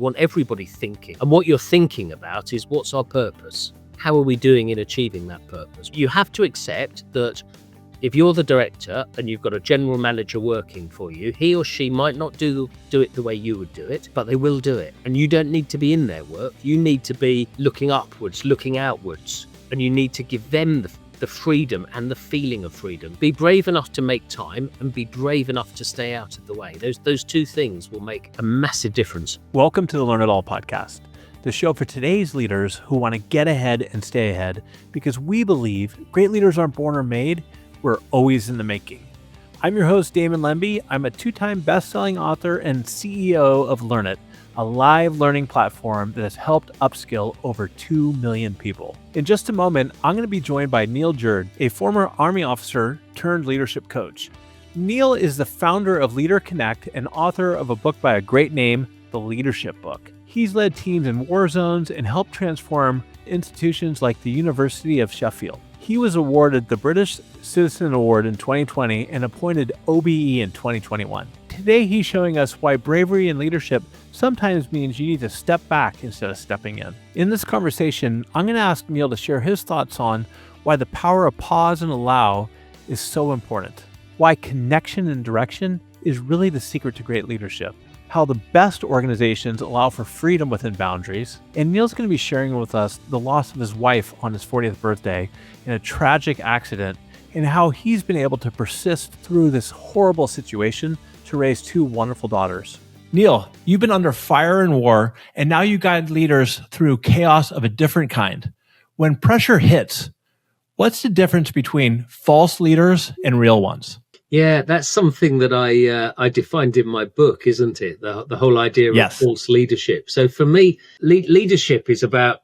want everybody thinking. And what you're thinking about is, what's our purpose? How are we doing in achieving that purpose? You have to accept that if you're the director and you've got a general manager working for you, he or she might not do it the way you would do it, but they will do it. And you don't need to be in their work. You need to be looking upwards, looking outwards, and you need to give them the freedom and the feeling of freedom. Be brave enough to make time and be brave enough to stay out of the way. Those two things will make a massive difference. Welcome to the Learn It All podcast, the show for today's leaders who want to get ahead and stay ahead, because we believe great leaders aren't born or made. We're always in the making. I'm your host, Damon Lembi. I'm a 2-time best-selling author and CEO of Learn It, a live learning platform that has helped upskill over 2 million people. In just a moment, I'm going to be joined by Neil Jurd, a former Army officer turned leadership coach. Neil is the founder of Leader Connect and author of a book by a great name, The Leadership Book. He's led teams in war zones and helped transform institutions like the University of Sheffield. He was awarded the British Citizen Award in 2020 and appointed OBE in 2021. Today, he's showing us why bravery and leadership sometimes means you need to step back instead of stepping in. In this conversation, I'm going to ask Neil to share his thoughts on why the power of pause and allow is so important, why connection and direction is really the secret to great leadership, how the best organizations allow for freedom within boundaries, and Neil's going to be sharing with us the loss of his wife on his 40th birthday in a tragic accident, and how he's been able to persist through this horrible situation to raise 2 wonderful daughters. Neil, you've been under fire and war, and now you guide leaders through chaos of a different kind. When pressure hits, what's the difference between false leaders and real ones? Yeah, that's something that I defined in my book, isn't it? The whole idea of false leadership. So for me, leadership is about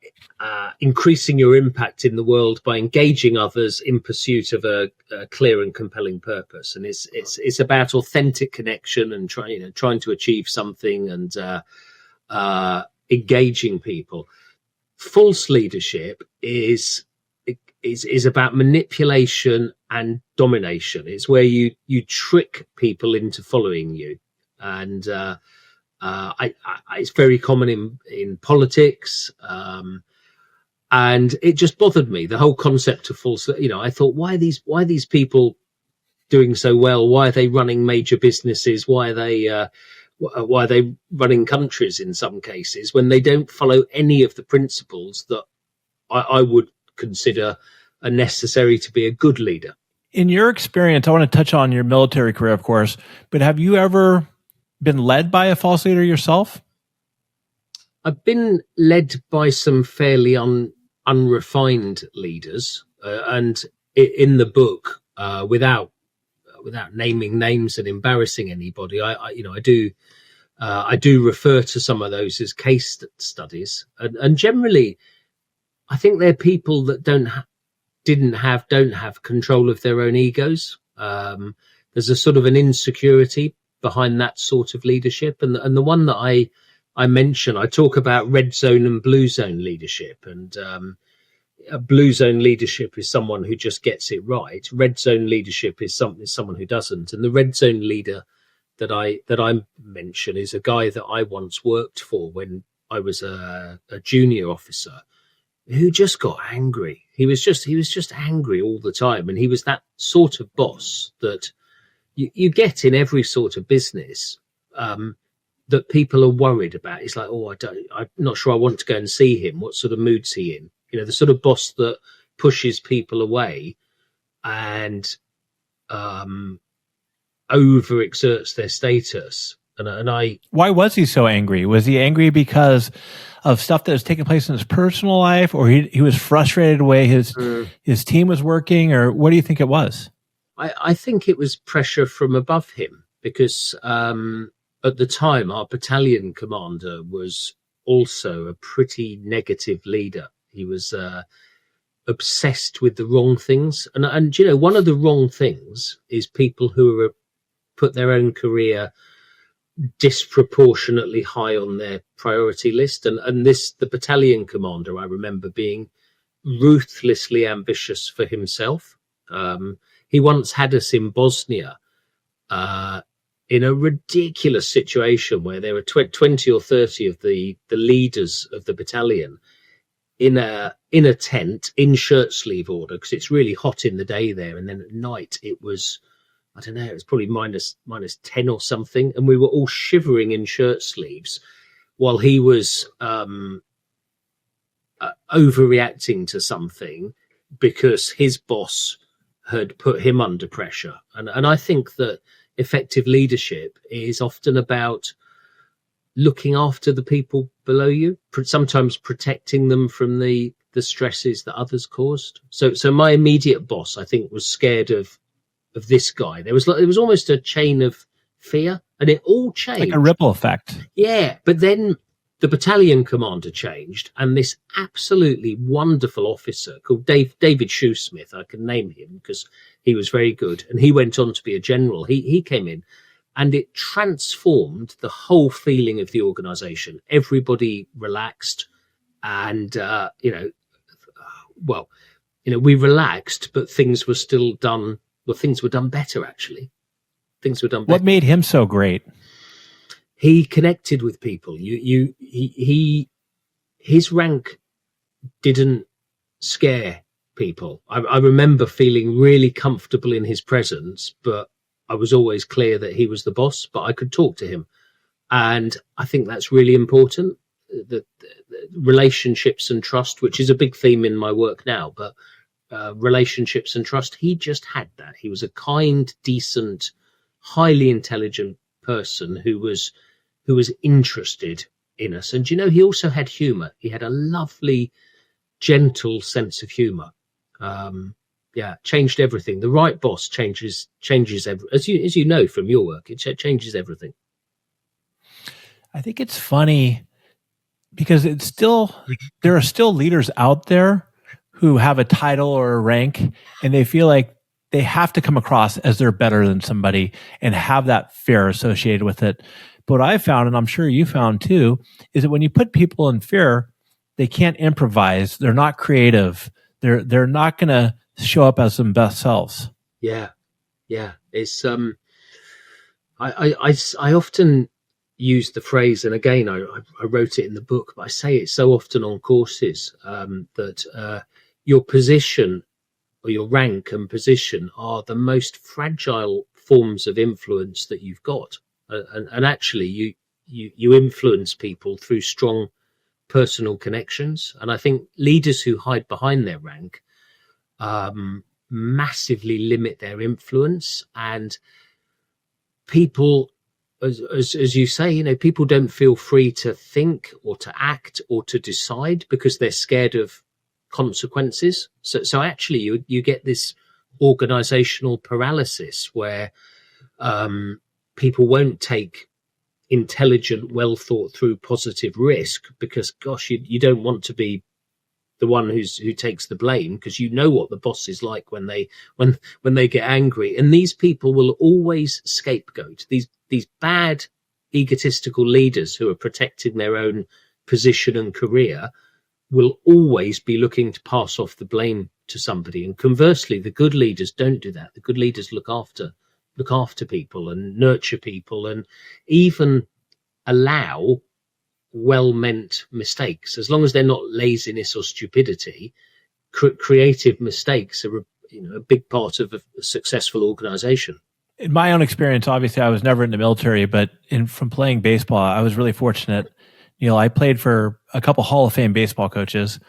increasing your impact in the world by engaging others in pursuit of a clear and compelling purpose. And it's about authentic connection and trying to achieve something and engaging people. False leadership is about manipulation and domination. It's where you trick people into following you, and it's very common in politics. And it just bothered me, the whole concept of false. I thought, why are these people doing so well? Why are they running major businesses? Why are they running countries in some cases when they don't follow any of the principles that I would consider are necessary to be a good leader? In your experience, I want to touch on your military career, of course, but have you ever been led by a false leader yourself? I've been led by some fairly unrefined leaders, and in the book, without naming names and embarrassing anybody, I do refer to some of those as case studies, and generally, I think they're people that don't have control of their own egos. There's a sort of an insecurity behind that sort of leadership, and the one that I mention, I talk about red zone and blue zone leadership, and a blue zone leadership is someone who just gets it right. Red zone leadership is someone who doesn't, and the red zone leader that I mention is a guy that I once worked for when I was a junior officer, who just got angry. He was just angry all the time. And he was that sort of boss that you get in every sort of business, that people are worried about. It's like, I'm not sure I want to go and see him. What sort of mood's he in? The sort of boss that pushes people away and overexerts their status. Why was he so angry? Was he angry because of stuff that was taking place in his personal life, or he was frustrated the way his team was working, or what do you think it was? I think it was pressure from above him, because at the time our battalion commander was also a pretty negative leader. He was obsessed with the wrong things, and one of the wrong things is people who are put their own career disproportionately high on their priority list, and the battalion commander, I remember, being ruthlessly ambitious for himself. He once had us in Bosnia in a ridiculous situation where there were 20 or 30 of the leaders of the battalion in a tent in shirt sleeve order, because it's really hot in the day there, and then at night it was, I don't know, it was probably minus 10 or something, and we were all shivering in shirt sleeves while he was overreacting to something because his boss had put him under pressure. And I think that effective leadership is often about looking after the people below you, sometimes protecting them from the stresses that others caused. So my immediate boss, I think, was scared of this guy. There was almost a chain of fear, and it all changed. Like a ripple effect. Yeah, but then the battalion commander changed, and this absolutely wonderful officer called David Shoesmith, I can name him because he was very good, and he went on to be a general. He came in, and it transformed the whole feeling of the organisation. Everybody relaxed, and we relaxed, but things were still done. Well, things were done better, actually. Things were done better. What made him so great? He connected with people. His rank didn't scare people. I remember feeling really comfortable in his presence, but I was always clear that he was the boss, but I could talk to him. And I think that's really important, the relationships and trust, which is a big theme in my work now, but relationships and trust. He just had that. He was a kind, decent, highly intelligent person who was interested in us. And he also had humor. He had a lovely, gentle sense of humor. Changed everything. The right boss changes as you know from your work. It changes everything. I think it's funny because there are still leaders out there who have a title or a rank, and they feel like they have to come across as they're better than somebody and have that fear associated with it. But what I found, and I'm sure you found too, is that when you put people in fear, they can't improvise. They're not creative. They're not going to show up as their best selves. Yeah. It's I often use the phrase, and again, I wrote it in the book, but I say it so often on courses, that your position or your rank and position are the most fragile forms of influence that you've got. And actually you influence people through strong personal connections. And I think leaders who hide behind their rank massively limit their influence, and people, as you say, people don't feel free to think or to act or to decide because they're scared of consequences. So actually you get this organizational paralysis where people won't take intelligent, well thought through positive risk because, gosh, you don't want to be the one who takes the blame, because what the boss is like when they get angry. And these people will always scapegoat these bad egotistical leaders who are protecting their own position and career will always be looking to pass off the blame to somebody. And conversely, the good leaders don't do that. The good leaders look after people and nurture people, and even allow well-meant mistakes, as long as they're not laziness or stupidity. Creative mistakes are a big part of a successful organization. In my own experience, obviously I was never in the military, but from playing baseball, I was really fortunate. I played for a couple Hall of Fame baseball coaches,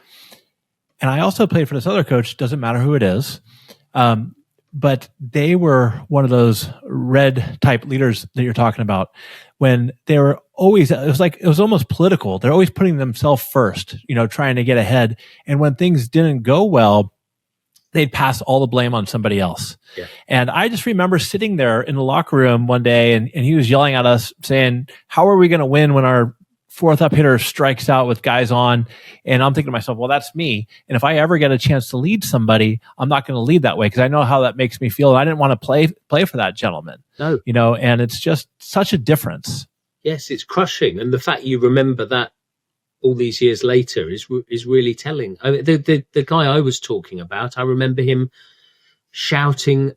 and I also played for this other coach, doesn't matter who it is. But they were one of those red type leaders that you're talking about, when they were always, it was almost political. They're always putting themselves first, trying to get ahead. And when things didn't go well, they'd pass all the blame on somebody else. Yeah. And I just remember sitting there in the locker room one day, and he was yelling at us saying, how are we going to win when our fourth up hitter strikes out with guys on? And I'm thinking to myself, well, that's me. And if I ever get a chance to lead somebody, I'm not going to lead that way because I know how that makes me feel. And I didn't want to play for that gentleman. No. And it's just such a difference. Yes, it's crushing. And the fact you remember that all these years later is really telling. The guy I was talking about, I remember him shouting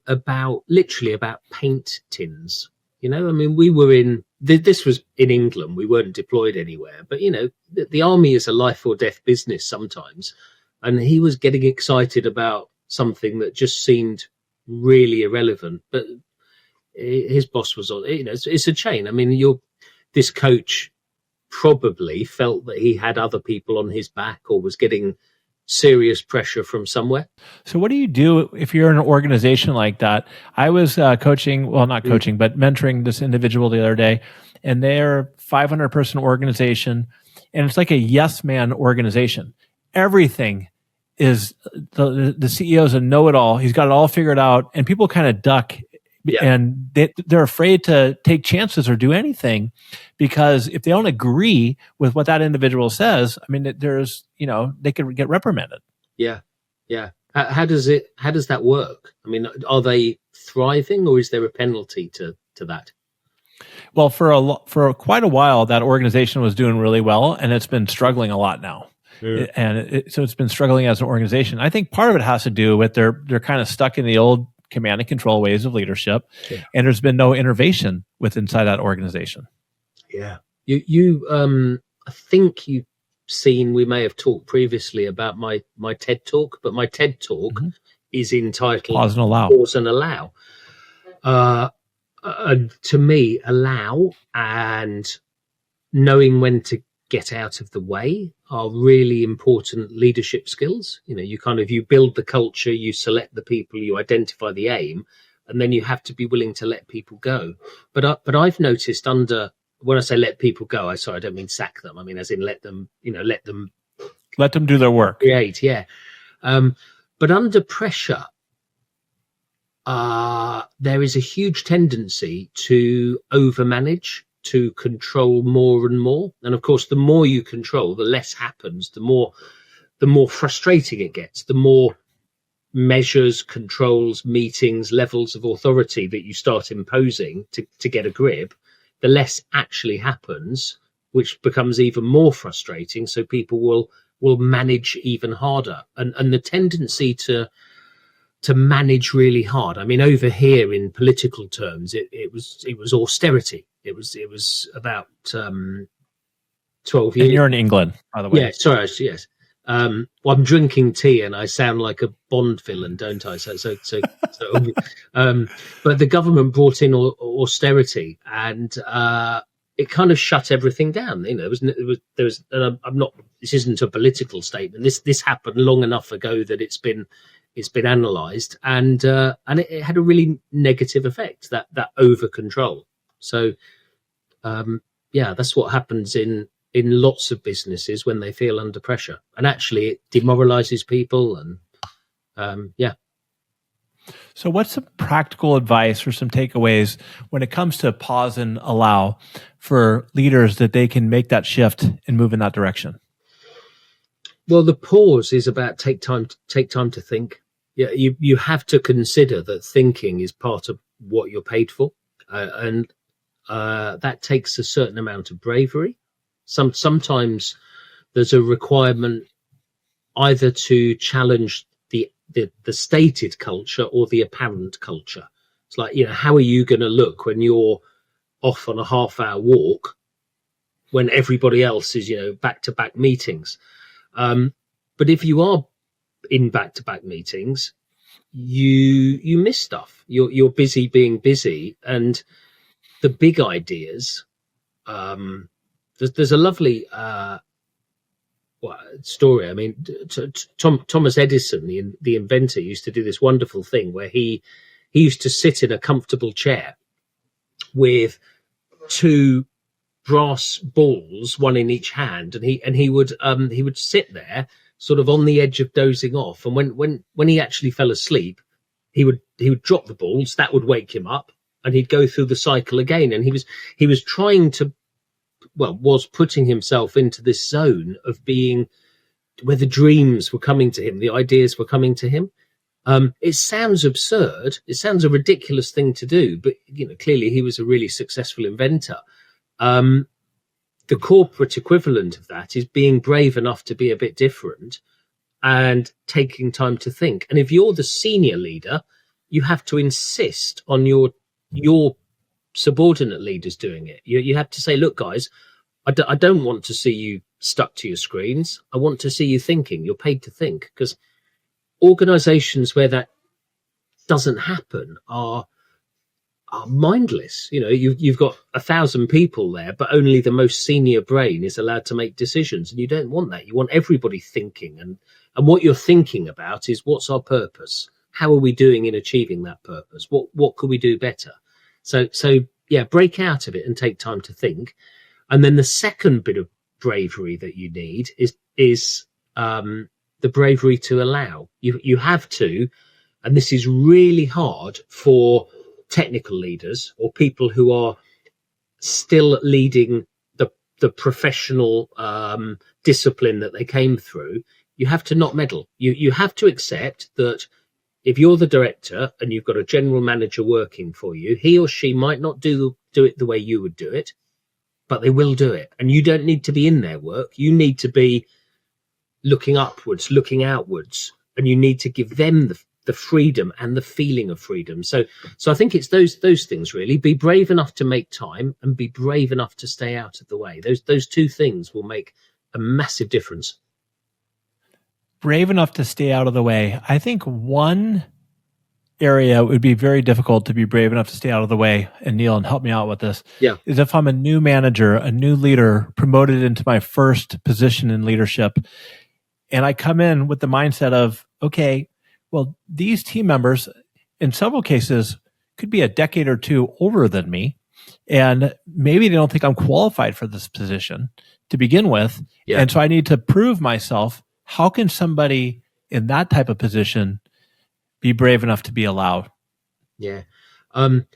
literally about paint tins. You know, I mean, we were this was in England. We weren't deployed anywhere, but, you know, the army is a life or death business sometimes. And he was getting excited about something that just seemed really irrelevant. But his boss was on, you know, it's a chain. I mean, this coach probably felt that he had other people on his back or was getting serious pressure from somewhere. So what do you do if you're in an organization like that? I was coaching, well, not coaching, but mentoring this individual the other day, and they're 500 person organization, and it's like a yes man organization. Everything is the CEO's a know-it-all. He's got it all figured out, and people kind of duck. Yeah. And they're afraid to take chances or do anything, because if they don't agree with what that individual says, I mean, there's, you know, they could get reprimanded. Yeah. Yeah. How does that work? I mean, are they thriving, or is there a penalty to that? Well, for quite a while, that organization was doing really well, and it's been struggling a lot now. And so it's been struggling as an organization. I think part of it has to do with they're kind of stuck in the old command and control ways of leadership, and there's been no innovation inside that organization. Yeah, you I think you've seen, we may have talked previously about my TED talk, but my TED talk is entitled Pause and Allow. Pause and Allow. To me, allow and knowing when to get out of the way are really important leadership skills. You know, you build the culture, you select the people, you identify the aim, and then you have to be willing to let people go. But I've noticed when I say let people go, I don't mean sack them. I mean, as in let them do their work. Create, yeah. But under pressure, there is a huge tendency to overmanage, to control more and more. And of course, the more you control, the less happens, the more frustrating it gets, the more measures, controls, meetings, levels of authority that you start imposing to get a grip, the less actually happens, which becomes even more frustrating. So people will manage even harder. And the tendency to manage really hard. I mean, over here in political terms, it was austerity. It was about 12 years. And you're in England, by the way. Yeah, sorry, yes. Well, I'm drinking tea and I sound like a Bond villain, don't I? So but the government brought in austerity, and it kind of shut everything down. You know, there was. And I'm not. This isn't a political statement. This happened long enough ago that it's been analysed, and it had a really negative effect, that over control. So, that's what happens in lots of businesses when they feel under pressure, and actually it demoralizes people. And So what's some practical advice or some takeaways when it comes to pause and allow for leaders that they can make that shift and move in that direction? Well, the pause is about take time to think. Yeah, you have to consider that thinking is part of what you're paid for, and that takes a certain amount of bravery. Sometimes there's a requirement either to challenge the stated culture or the apparent culture. It's like, you know, how are you going to look when you're off on a half-hour walk when everybody else is, you know, back-to-back meetings? But if you are in back-to-back meetings, you miss stuff. You're busy being busy, and the big ideas. There's a lovely story. I mean, Thomas Edison, the inventor, used to do this wonderful thing where he used to sit in a comfortable chair with two brass balls, one in each hand, and he would sit there sort of on the edge of dozing off. And when he actually fell asleep, he would drop the balls, that would wake him up, and he'd go through the cycle again. And he was trying to, was putting himself into this zone of being where the dreams were coming to him, the ideas were coming to him. It sounds absurd. It sounds a ridiculous thing to do, but, you know, clearly he was a really successful inventor. The corporate equivalent of that is being brave enough to be a bit different and taking time to think. And if you're the senior leader, you have to insist on your subordinate leaders doing it. You have to say, look, guys, I don't want to see you stuck to your screens. I want to see you thinking. You're paid to think. Because organizations where that doesn't happen are mindless. You've got 1,000 people there, but only the most senior brain is allowed to make decisions. And you don't want that. You want everybody thinking. And what you're thinking about is, what's our purpose? How are we doing in achieving that purpose? What could we do better? So yeah, break out of it and take time to think. And then the second bit of bravery that you need is the bravery to allow. You have to, and this is really hard for technical leaders or people who are still leading the professional discipline that they came through. You have to not meddle. You have to accept that if you're the director and you've got a general manager working for you, he or she might not do it the way you would do it, but they will do it. And you don't need to be in their work. You need to be looking upwards, looking outwards, and you need to give them the freedom and the feeling of freedom. So I think it's those things, really. Be brave enough to make time and be brave enough to stay out of the way. Those two things will make a massive difference. Brave enough to stay out of the way. I think one area it would be very difficult to be brave enough to stay out of the way, and Neil, and help me out with this, is if I'm a new manager, a new leader, promoted into my first position in leadership, and I come in with the mindset of, okay, well, these team members, in several cases, could be a decade or two older than me, and maybe they don't think I'm qualified for this position to begin with, and so I need to prove myself. How can somebody in that type of position be brave enough to be allowed? Yeah. And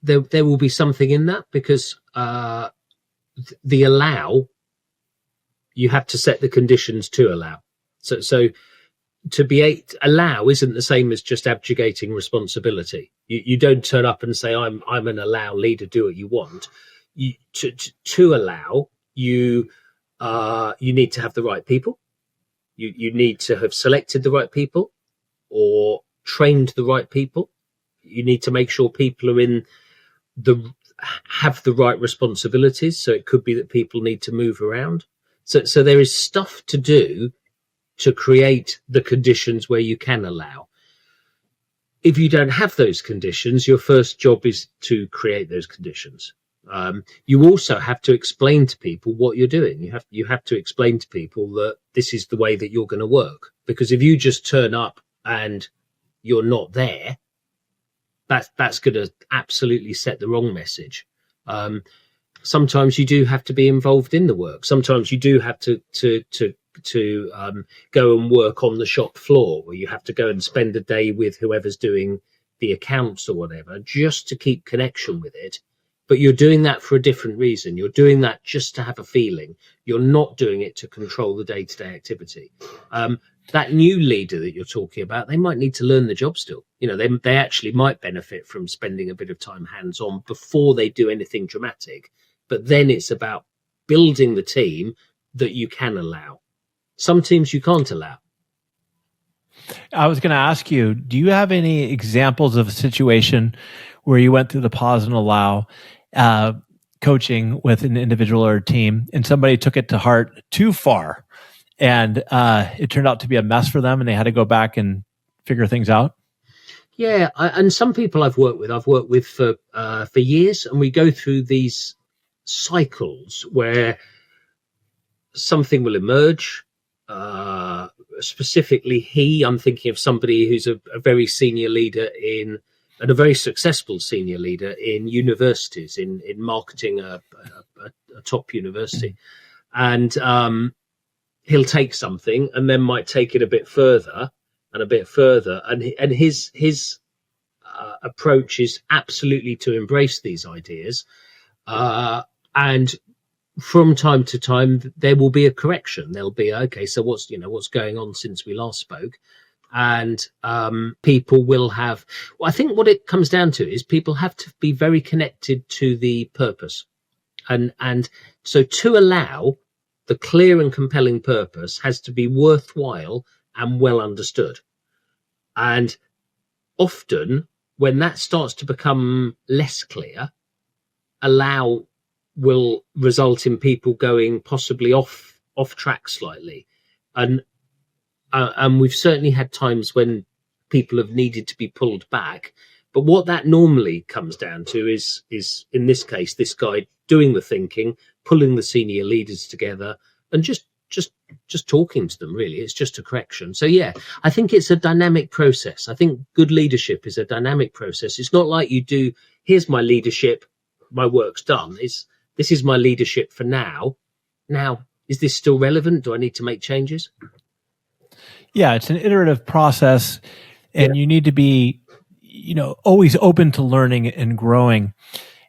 there will be something in that, because the allow, you have to set the conditions to allow. So to allow isn't the same as just abjugating responsibility. You don't turn up and say, I'm an allow leader, do what you want. To allow, you need to have the right people. You need to have selected the right people or trained the right people. You need to make sure people are have the right responsibilities. So it could be that people need to move around. So there is stuff to do to create the conditions where you can allow. If you don't have those conditions, your first job is to create those conditions. You also have to explain to people what you're doing. You have to explain to people that this is the way that you're going to work. Because if you just turn up and you're not there, that's going to absolutely set the wrong message. Sometimes you do have to be involved in the work. Sometimes you do have to go and work on the shop floor, where you have to go and spend a day with whoever's doing the accounts or whatever, just to keep connection with it. But you're doing that for a different reason. You're doing that just to have a feeling. You're not doing it to control the day-to-day activity. That new leader that you're talking about, they might need to learn the job still. They actually might benefit from spending a bit of time hands-on before they do anything dramatic. But then it's about building the team that you can allow. Some teams you can't allow. I was going to ask you, do you have any examples of a situation where you went through the pause and allow coaching with an individual or a team, and somebody took it to heart too far, and it turned out to be a mess for them, and they had to go back and figure things out? Yeah, and some people I've worked with for years, and we go through these cycles where something will emerge. Specifically, I'm thinking of somebody who's a very senior leader and a very successful senior leader in universities, in marketing a top university. And he'll take something and then might take it a bit further and a bit further. And his approach is absolutely to embrace these ideas. And from time to time, there will be a correction. There'll be, okay, so what's going on since we last spoke? And people will have, I think what it comes down to is people have to be very connected to the purpose. And so to allow, the clear and compelling purpose has to be worthwhile and well understood. And often when that starts to become less clear, will result in people going possibly off track slightly. And we've certainly had times when people have needed to be pulled back. But what that normally comes down to is in this case, this guy doing the thinking, pulling the senior leaders together, and just talking to them. Really, it's just a correction. So yeah, I think it's a dynamic process. I think good leadership is a dynamic process. It's not like you do, here's my leadership, my work's done. This is my leadership for now. Now, is this still relevant? Do I need to make changes? Yeah, it's an iterative process, and you need to be, always open to learning and growing.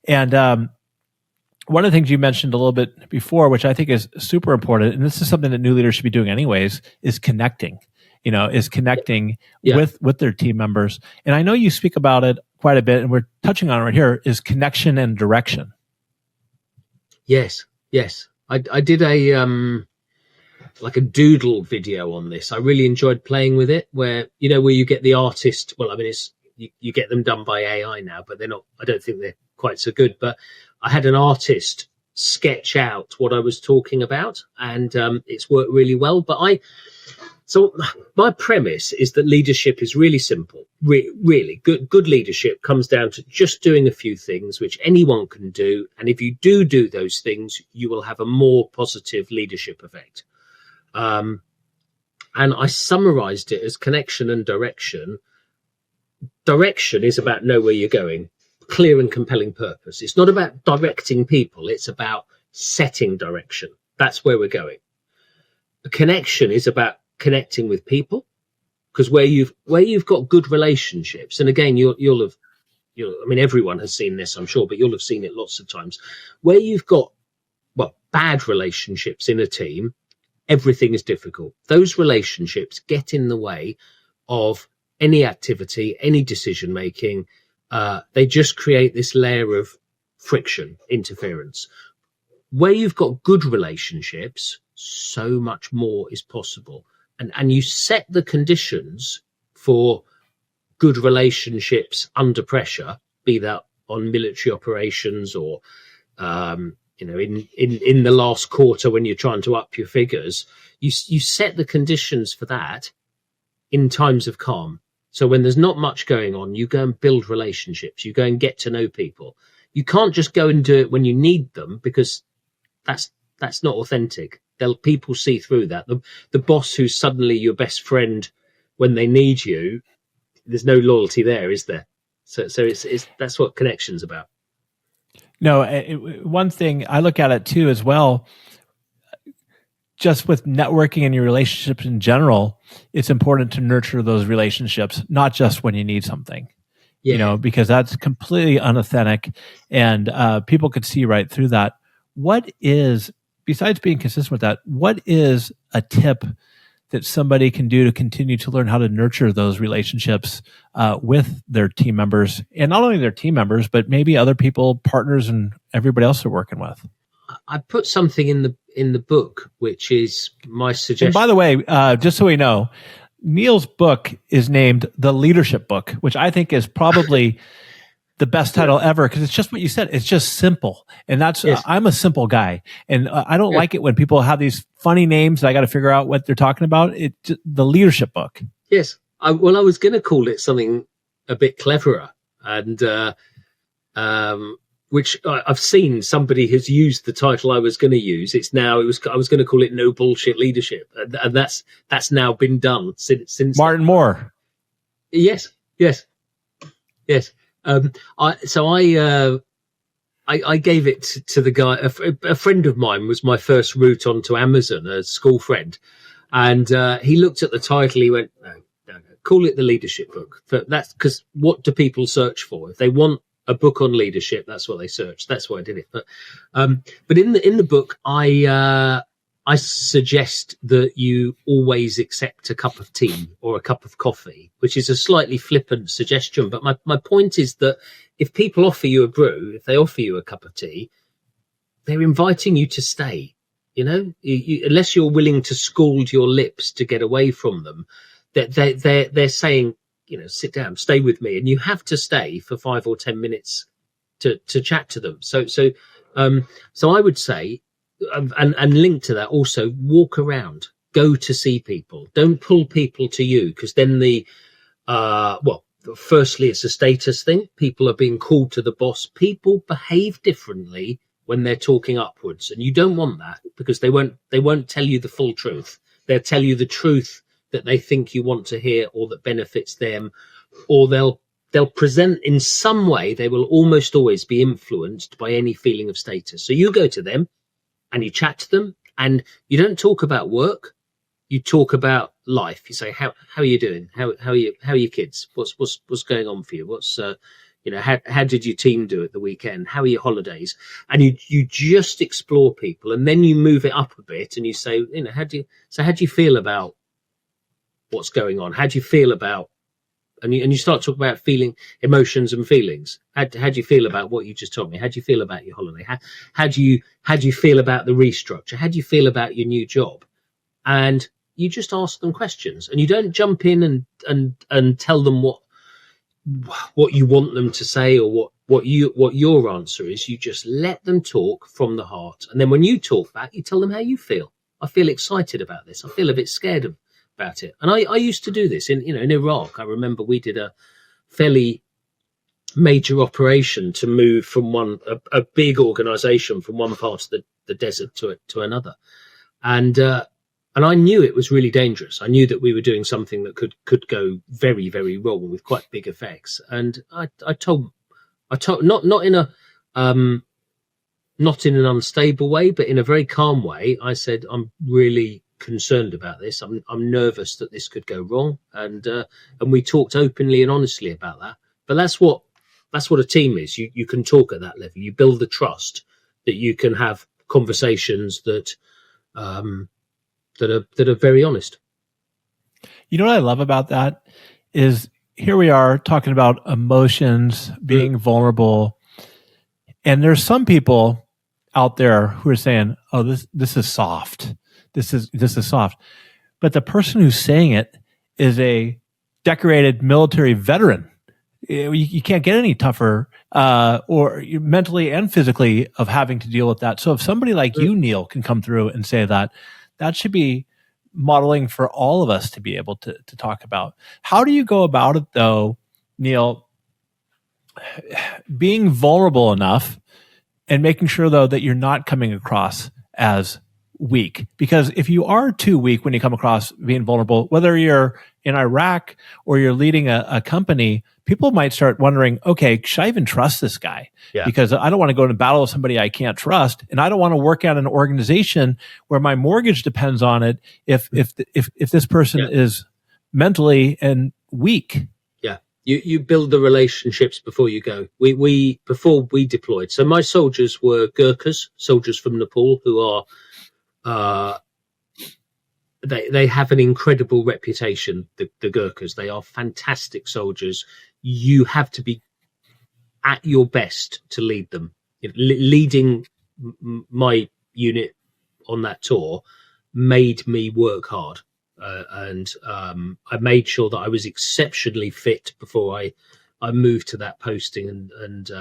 And one of the things you mentioned a little bit before, which I think is super important, and this is something that new leaders should be doing anyways, is connecting. With their team members. And I know you speak about it quite a bit, and we're touching on it right here, is connection and direction. Yes. I did a doodle video on this. I really enjoyed playing with it, where you get the artist. Well, I mean, you get them done by AI now, but they're not. I don't think they're quite so good. But I had an artist sketch out what I was talking about, and it's worked really well. So my premise is that leadership is really simple. Really good leadership comes down to just doing a few things which anyone can do, and if you do those things, you will have a more positive leadership effect. And I summarized it as connection and direction. Direction is about know where you're going, clear and compelling purpose. It's not about directing people, it's about setting direction. That's where we're going. A connection is about connecting with people, because where you've got good relationships, and again, you'll have, I mean, everyone has seen this, I'm sure, but you'll have seen it lots of times, where you've got bad relationships in a team, everything is difficult. Those relationships get in the way of any activity, any decision making. They just create this layer of friction, interference. Where you've got good relationships, so much more is possible. And you set the conditions for good relationships under pressure, be that on military operations or, in the last quarter when you're trying to up your figures, you set the conditions for that in times of calm. So when there's not much going on, you go and build relationships. You go and get to know people. You can't just go and do it when you need them, because that's not authentic. People see through that. The boss who's suddenly your best friend when they need you, there's no loyalty there, is there? So it's that's what connection's about. No, one thing I look at it too as well, just with networking and your relationships in general, it's important to nurture those relationships, not just when you need something. Because that's completely unauthentic, and people could see right through that. What is, besides being consistent with that, what is a tip that somebody can do to continue to learn how to nurture those relationships with their team members, and not only their team members, but maybe other people, partners, and everybody else they're working with? I put something in the book, which is my suggestion. And by the way, just so we know, Neil's book is named The Leadership Book, which I think is probably the best title ever, because it's just what you said. It's just simple. And that's, I'm a simple guy. And I don't like it when people have these funny names that I got to figure out what they're talking about. The Leadership Book. Yes. I was going to call it something a bit cleverer, and which I've seen somebody has used the title I was going to use. I was going to call it No Bullshit Leadership. And that's now been done since Martin Moore. Yes. I gave it to the guy. A friend of mine was my first route onto Amazon, a school friend, and he looked at the title. He went, "No, call it The Leadership Book." That's because what do people search for? If they want a book on leadership, that's what they search. That's why I did it. But in the book, I suggest that you always accept a cup of tea or a cup of coffee, which is a slightly flippant suggestion. But my point is that if people offer you a brew, if they offer you a cup of tea, they're inviting you to stay. Unless you're willing to scald your lips to get away from them, they're saying, sit down, stay with me, and you have to stay for 5 or 10 minutes to chat to them. So I would say, and linked to that also, walk around, go to see people, don't pull people to you, because then firstly, it's a status thing. People are being called to the boss. People behave differently when they're talking upwards, and you don't want that, because they won't tell you the full truth. They'll tell you the truth that they think you want to hear, or that benefits them, or they'll present in some way. They will almost always be influenced by any feeling of status. So you go to them and you chat to them, and you don't talk about work. You talk about life. You say, how are you doing? How are your kids? What's going on for you? What's how did your team do at the weekend? How are your holidays? And you just explore people, and then you move it up a bit, and you say, how do you feel about what's going on? How do you feel about, and you start talking about feeling, emotions and feelings. How do you feel about what you just told me? How do you feel about your holiday? How do you feel about the restructure? How do you feel about your new job? And you just ask them questions, and you don't jump in and tell them what you want them to say, or what your answer is. You just let them talk from the heart, and then when you talk back, you tell them how you feel. I feel excited about this. I feel a bit scared about it. And I used to do this in Iraq. I remember we did a fairly major operation to move from a big organization from one part of the desert to another, and I knew it was really dangerous. I knew that we were doing something that could go very, very wrong with quite big effects. And I told not in an unstable way, but in a very calm way. I said, I'm really concerned about this. I'm nervous that this could go wrong. And we talked openly and honestly about that. But that's what a team is. You can talk at that level. You build the trust that you can have conversations that are very honest. You know what I love about that is, here we are talking about emotions, being vulnerable, and there's some people out there who are saying, "Oh, this is soft. This is soft," but the person who's saying it is a decorated military veteran. You can't get any tougher, or mentally and physically, of having to deal with that. So if somebody like you, Neil, can come through and say that should be modeling for all of us to be able to talk about. How do you go about it, though, Neil, being vulnerable enough and making sure, though, that you're not coming across as weak? Because if you are too weak when you come across being vulnerable, whether you're in Iraq or you're leading a company, people might start wondering, okay, should I even trust this guy? Yeah. Because I don't want to go into battle with somebody I can't trust, and I don't want to work at an organization where my mortgage depends on it if this person is mentally and weak. Yeah. You build the relationships before you go. We before we deployed. So my soldiers were Gurkhas, soldiers from Nepal, who are they have an incredible reputation. The Gurkhas, they are fantastic soldiers. You have to be at your best to lead them. Leading my unit on that tour made me work hard, and I made sure that I was exceptionally fit before I moved to that posting. And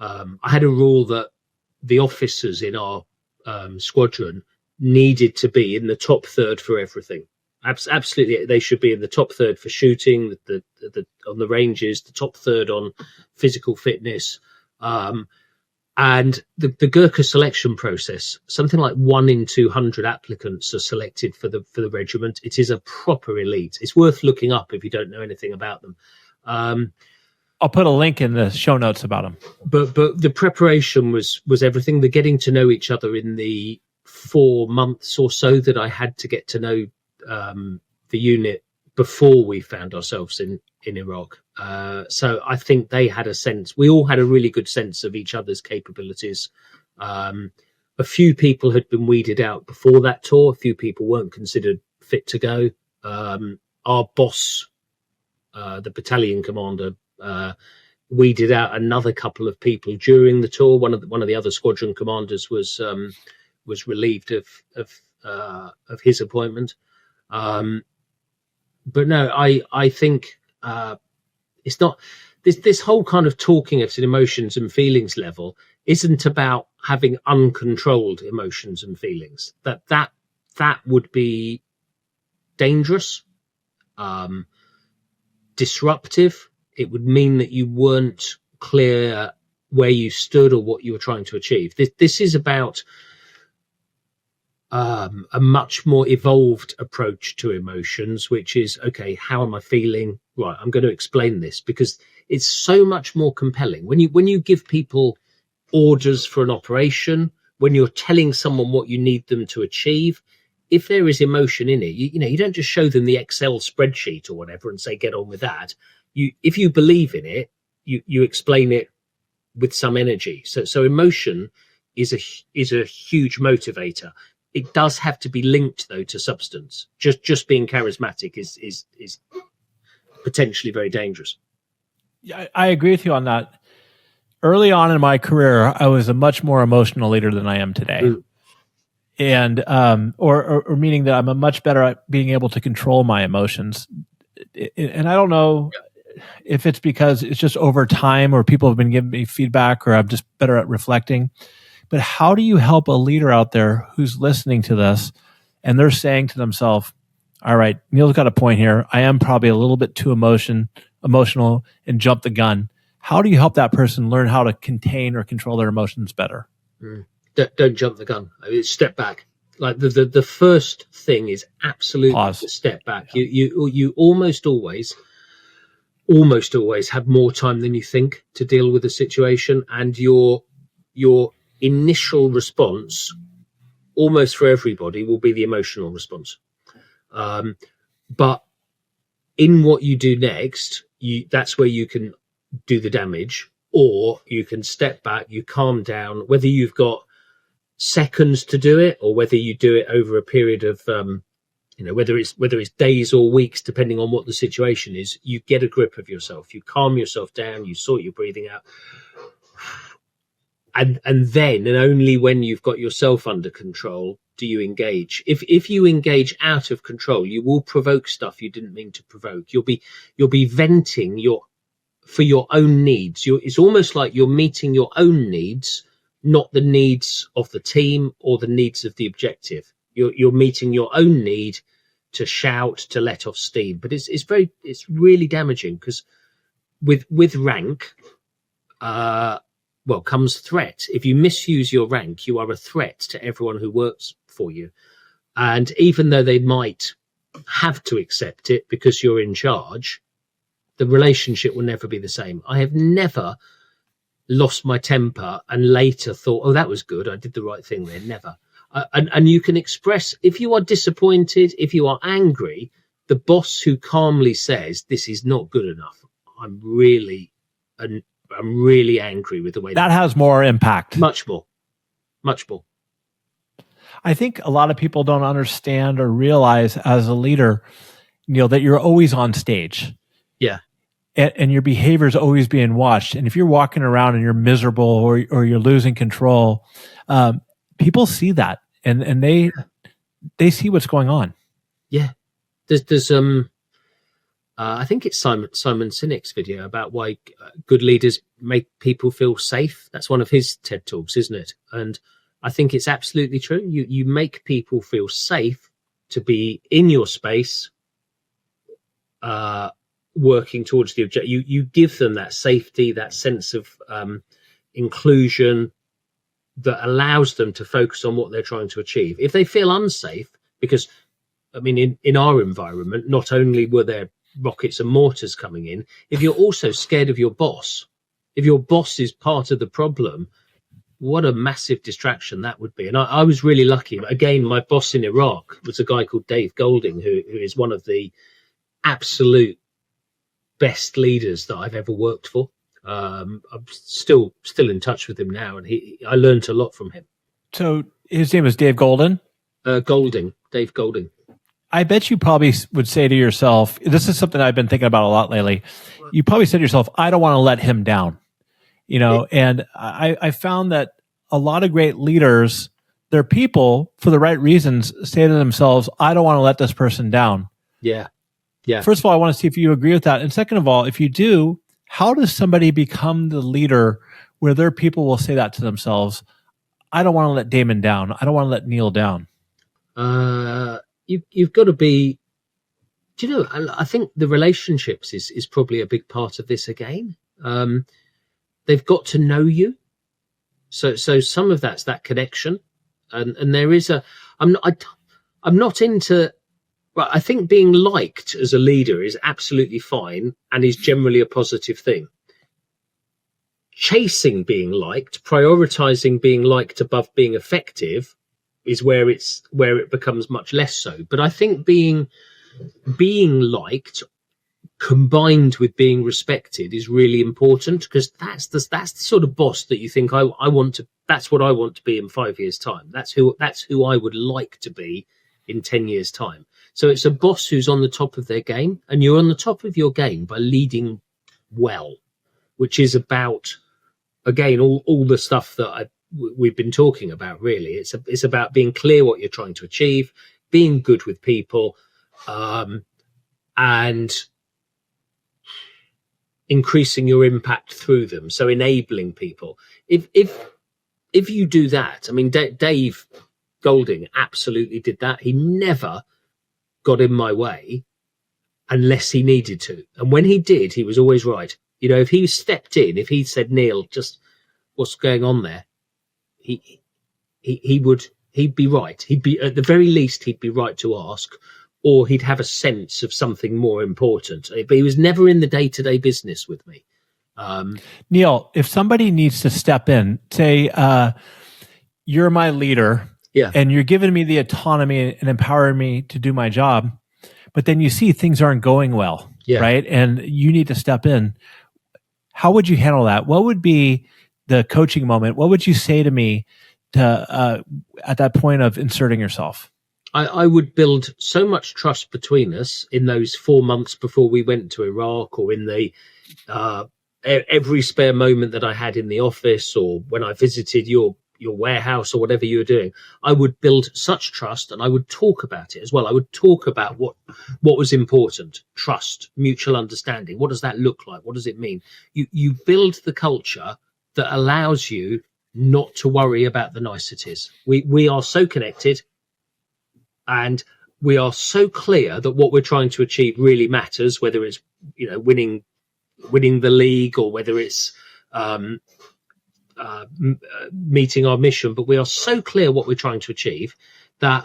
I had a rule that the officers in our squadron needed to be in the top third for everything. Absolutely, they should be in the top third for shooting, on the ranges, the top third on physical fitness, and the Gurkha selection process. Something like 1 in 200 applicants are selected for the regiment. It is a proper elite. It's worth looking up if you don't know anything about them. I'll put a link in the show notes about them. But the preparation was everything. The getting to know each other in the 4 months or so that I had to get to know the unit before we found ourselves in Iraq. So I think they had a sense. We all had a really good sense of each other's capabilities. A few people had been weeded out before that tour. A few people weren't considered fit to go. Our boss, the battalion commander, weeded out another couple of people during the tour. One of the other squadron commanders was relieved of his appointment. But no, I think it's not this whole kind of talking at an emotions and feelings level isn't about having uncontrolled emotions and feelings. That would be dangerous, disruptive. It would mean that you weren't clear where you stood or what you were trying to achieve. This is about a much more evolved approach to emotions, which is, okay, how am I feeling? Right, I'm going to explain this, because it's so much more compelling when you give people orders for an operation, when you're telling someone what you need them to achieve. If there is emotion in it, you don't just show them the Excel spreadsheet or whatever and say, get on with that. If you believe in it, you explain it with some energy. So emotion is a huge motivator. It does have to be linked, though, to substance. Just being charismatic is potentially very dangerous. Yeah, I agree with you on that. Early on in my career, I was a much more emotional leader than I am today. Mm. And or meaning that I'm a much better at being able to control my emotions. And I don't know if it's because it's just over time, or people have been giving me feedback, or I'm just better at reflecting. But how do you help a leader out there who's listening to this and they're saying to themselves, all right, Neil's got a point here. I am probably a little bit too emotional and jump the gun. How do you help that person learn how to contain or control their emotions better? Don't jump the gun. I mean, step back. Like the first thing is absolutely pause. Step back. Yeah. You almost always have more time than you think to deal with a situation, and your initial response, almost for everybody, will be the emotional response. But in what you do next, that's where you can do the damage, or you can step back, you calm down, whether you've got seconds to do it or whether you do it over a period of whether it's days or weeks, depending on what the situation is. You get a grip of yourself, you calm yourself down, you sort your breathing out, and then and only when you've got yourself under control do you engage. If you engage out of control, you will provoke stuff you didn't mean to provoke. You'll be venting for your own needs. It's almost like you're meeting your own needs, not the needs of the team or the needs of the objective. You're meeting your own need to shout, to let off steam. But it's really damaging, because with rank, comes threat. If you misuse your rank, you are a threat to everyone who works for you. And even though they might have to accept it because you're in charge, the relationship will never be the same. I have never lost my temper and later thought, oh, that was good, I did the right thing there. Never. And you can express, if you are disappointed, if you are angry, the boss who calmly says, this is not good enough, I'm really angry with the way that has more impact. Much more. I think a lot of people don't understand or realize as a leader, that you're always on stage. Yeah. And your behavior is always being watched. And if you're walking around and you're miserable or you're losing control, people see that and they see what's going on. Yeah. There's I think it's Simon Sinek's video about why good leaders make people feel safe. That's one of his TED Talks, isn't it? And I think it's absolutely true. You make people feel safe to be in your space, working towards the objective. You give them that safety, that sense of inclusion that allows them to focus on what they're trying to achieve. If they feel unsafe, because I mean, in our environment, not only were there rockets and mortars coming in, if you're also scared of your boss, if your boss is part of the problem, what a massive distraction that would be. And I was really lucky. Again, my boss in Iraq was a guy called Dave Golding, who is one of the absolute best leaders that I've ever worked for. I'm still in touch with him now, and I learned a lot from him. So his name is Dave Golding? Dave Golding. I bet you probably would say to yourself, this is something I've been thinking about a lot lately. You probably said to yourself, I don't want to let him down. And I found that a lot of great leaders, their people, for the right reasons, say to themselves, I don't want to let this person down. Yeah. Yeah. First of all, I want to see if you agree with that. And second of all, if you do, how does somebody become the leader where their people will say that to themselves? I don't want to let Damon down. I don't want to let Neil down. You've got to be, do you know, I think the relationships is probably a big part of this again. They've got to know you. So some of that's that connection. And there is I'm not into, well, I think being liked as a leader is absolutely fine and is generally a positive thing. Chasing being liked, prioritizing being liked above being effective is where it becomes much less so. But I think being liked combined with being respected is really important, because that's the sort of boss that you think I want to, that's what I want to be in 5 years' time. That's who I would like to be in 10 years' time. So it's a boss who's on the top of their game, and you're on the top of your game by leading well, which is about, again, all the stuff that we've been talking about. Really, it's about being clear what you're trying to achieve, being good with people, and increasing your impact through them. So enabling people. If you do that, I mean, Dave Golding absolutely did that. He never got in my way unless he needed to, and when he did, he was always right. You know, if he stepped in, if he said, Neil, just what's going on there, he'd be right. He'd be, at the very least, he'd be right to ask, or he'd have a sense of something more important. But he was never in the day-to-day business with me. Neil, if somebody needs to step in, say, you're my leader, yeah, and you're giving me the autonomy and empowering me to do my job, but then you see things aren't going well, yeah, right? And you need to step in. How would you handle that? What would be the coaching moment? What would you say to me to at that point of inserting yourself? I would build so much trust between us in those 4 months before we went to Iraq, or in the every spare moment that I had in the office, or when I visited your warehouse, or whatever you were doing. I would build such trust, and I would talk about it as well. I would talk about what was important: trust, mutual understanding. What does that look like? What does it mean? You build the culture that allows you not to worry about the niceties. We are so connected, and we are so clear that what we're trying to achieve really matters, whether it's, you know, winning the league, or whether it's meeting our mission. But we are so clear what we're trying to achieve that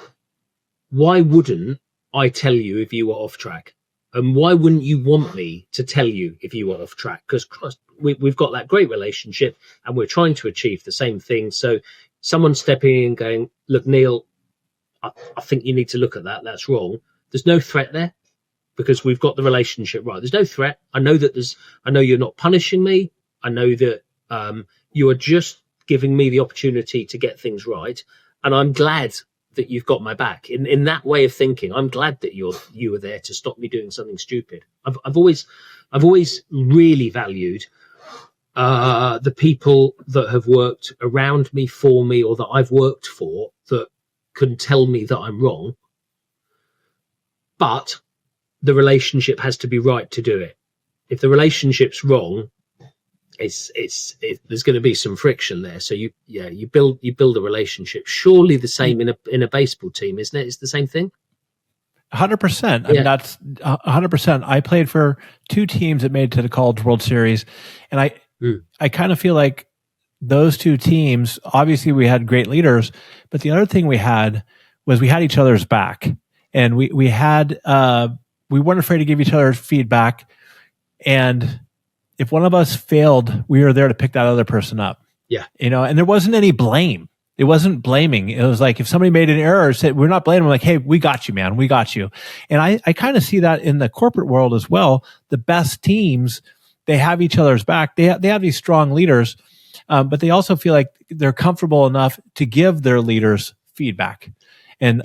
why wouldn't I tell you if you were off track? And why wouldn't you want me to tell you if you were off track? Because we've got that great relationship, and we're trying to achieve the same thing. So someone stepping in and going, look, Neil, I think you need to look at that. That's wrong. There's no threat there, because we've got the relationship right. There's no threat. I know you're not punishing me. I know that you are just giving me the opportunity to get things right. And I'm glad that you've got my back. In that way of thinking, I'm glad that you were there to stop me doing something stupid. I've always really valued the people that have worked around me, for me, or that I've worked for, that can tell me that I'm wrong. But the relationship has to be right to do it. If the relationship's wrong, there's going to be some friction there. So you build a relationship. Surely the same in a baseball team, isn't it? It's the same thing. 100%. I mean, that's 100%. I played for 2 teams that made it to the College World Series, and I kind of feel like those 2 teams, obviously we had great leaders, but the other thing we had was we had each other's back, and we weren't afraid to give each other feedback. And if one of us failed, we were there to pick that other person up. Yeah. You know, and there wasn't any blame. It wasn't blaming. It was like, if somebody made an error, said, we're not blaming, we're like, hey, we got you, man. We got you. And I kind of see that in the corporate world as well. The best teams, they have each other's back. They have these strong leaders, but they also feel like they're comfortable enough to give their leaders feedback. And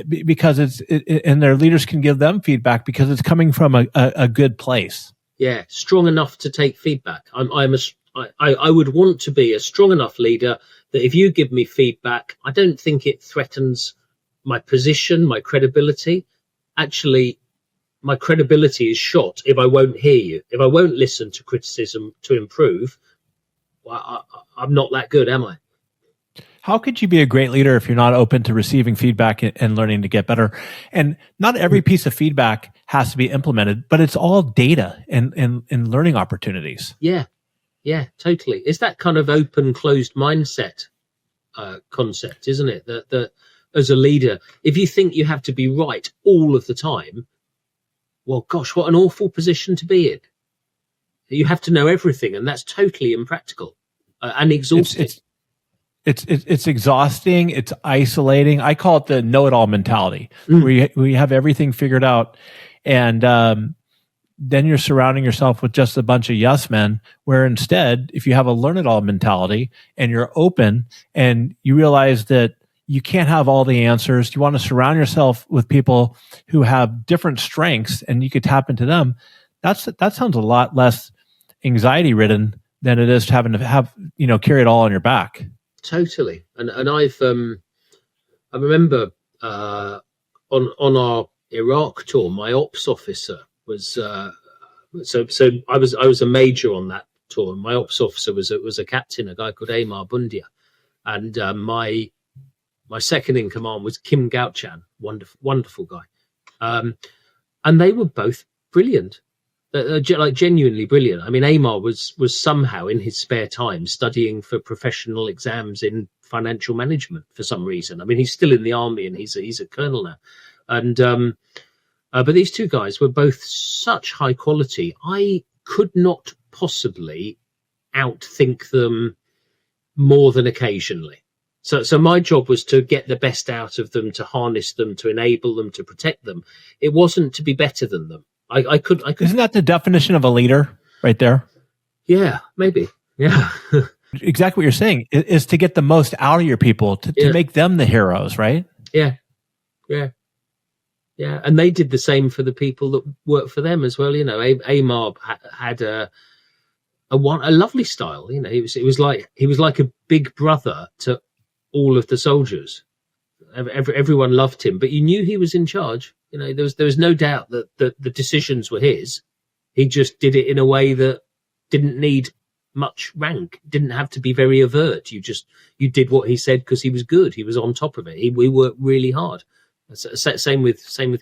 because and their leaders can give them feedback because it's coming from a good place. Yeah, strong enough to take feedback. I would want to be a strong enough leader that if you give me feedback, I don't think it threatens my position, my credibility. Actually, my credibility is shot if I won't hear you, if I won't listen to criticism to improve. Well, I'm not that good, am I? How could you be a great leader if you're not open to receiving feedback and learning to get better? And not every piece of feedback has to be implemented, but it's all data and learning opportunities. Yeah, totally. It's that kind of open, closed mindset concept, isn't it? That as a leader, if you think you have to be right all of the time, well, gosh, what an awful position to be in. You have to know everything, and that's totally impractical and exhausting. It's exhausting. It's isolating. I call it the know-it-all mentality, where you have everything figured out, and then you're surrounding yourself with just a bunch of yes men. Where instead, if you have a learn-it-all mentality and you're open and you realize that you can't have all the answers, you want to surround yourself with people who have different strengths, and you could tap into them. That sounds a lot less anxiety-ridden than it is having to have carry it all on your back. Totally, and I remember on our Iraq tour, my ops officer was so I was a major on that tour, and my ops officer was a captain, a guy called Amar Bundia, and my second in command was Kim Gauchan, wonderful guy, and they were both brilliant. Like genuinely brilliant. I mean, Amar was somehow in his spare time studying for professional exams in financial management for some reason. I mean, he's still in the army and he's a colonel now. And but these two guys were both such high quality. I could not possibly outthink them more than occasionally. So my job was to get the best out of them, to harness them, to enable them, to protect them. It wasn't to be better than them. I could. Isn't that the definition of a leader right there? Yeah, maybe. Yeah. Exactly what you're saying is to get the most out of your people, to make them the heroes, right? Yeah. And they did the same for the people that worked for them as well. Amar had a lovely style. It was like a big brother to all of the soldiers. Everyone loved him, but you knew he was in charge. There was no doubt that the decisions were his. He just did it in a way that didn't need much rank, didn't have to be very overt. You did what he said because he was good. He was on top of it. We worked really hard. Same with Kim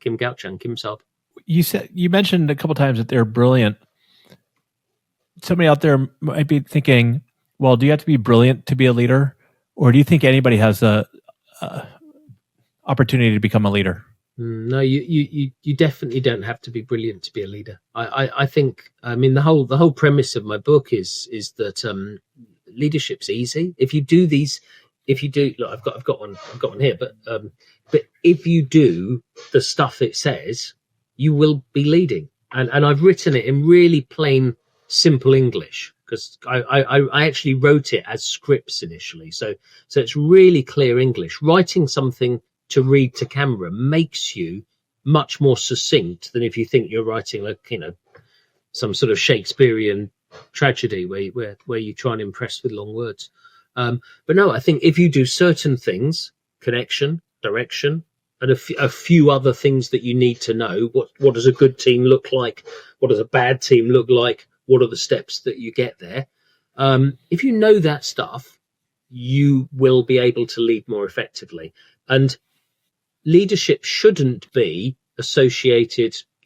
Gauchan, Kim Saab. You mentioned a couple times that they're brilliant. Somebody out there might be thinking, well, do you have to be brilliant to be a leader? Or do you think anybody has a opportunity to become a leader? No, you definitely don't have to be brilliant to be a leader. I think, I mean, the whole premise of my book is that leadership's easy. If you do, look, I've got one here, but if you do the stuff it says, you will be leading. And I've written it in really plain, simple English, because I actually wrote it as scripts initially. So it's really clear English. Writing something to read to camera makes you much more succinct than if you think you're writing some sort of Shakespearean tragedy where you try and impress with long words. But no, I think if you do certain things, connection, direction, and a few other things that you need to know, what does a good team look like? What does a bad team look like? What are the steps that you get there? If you know that stuff, you will be able to lead more effectively. And leadership shouldn't be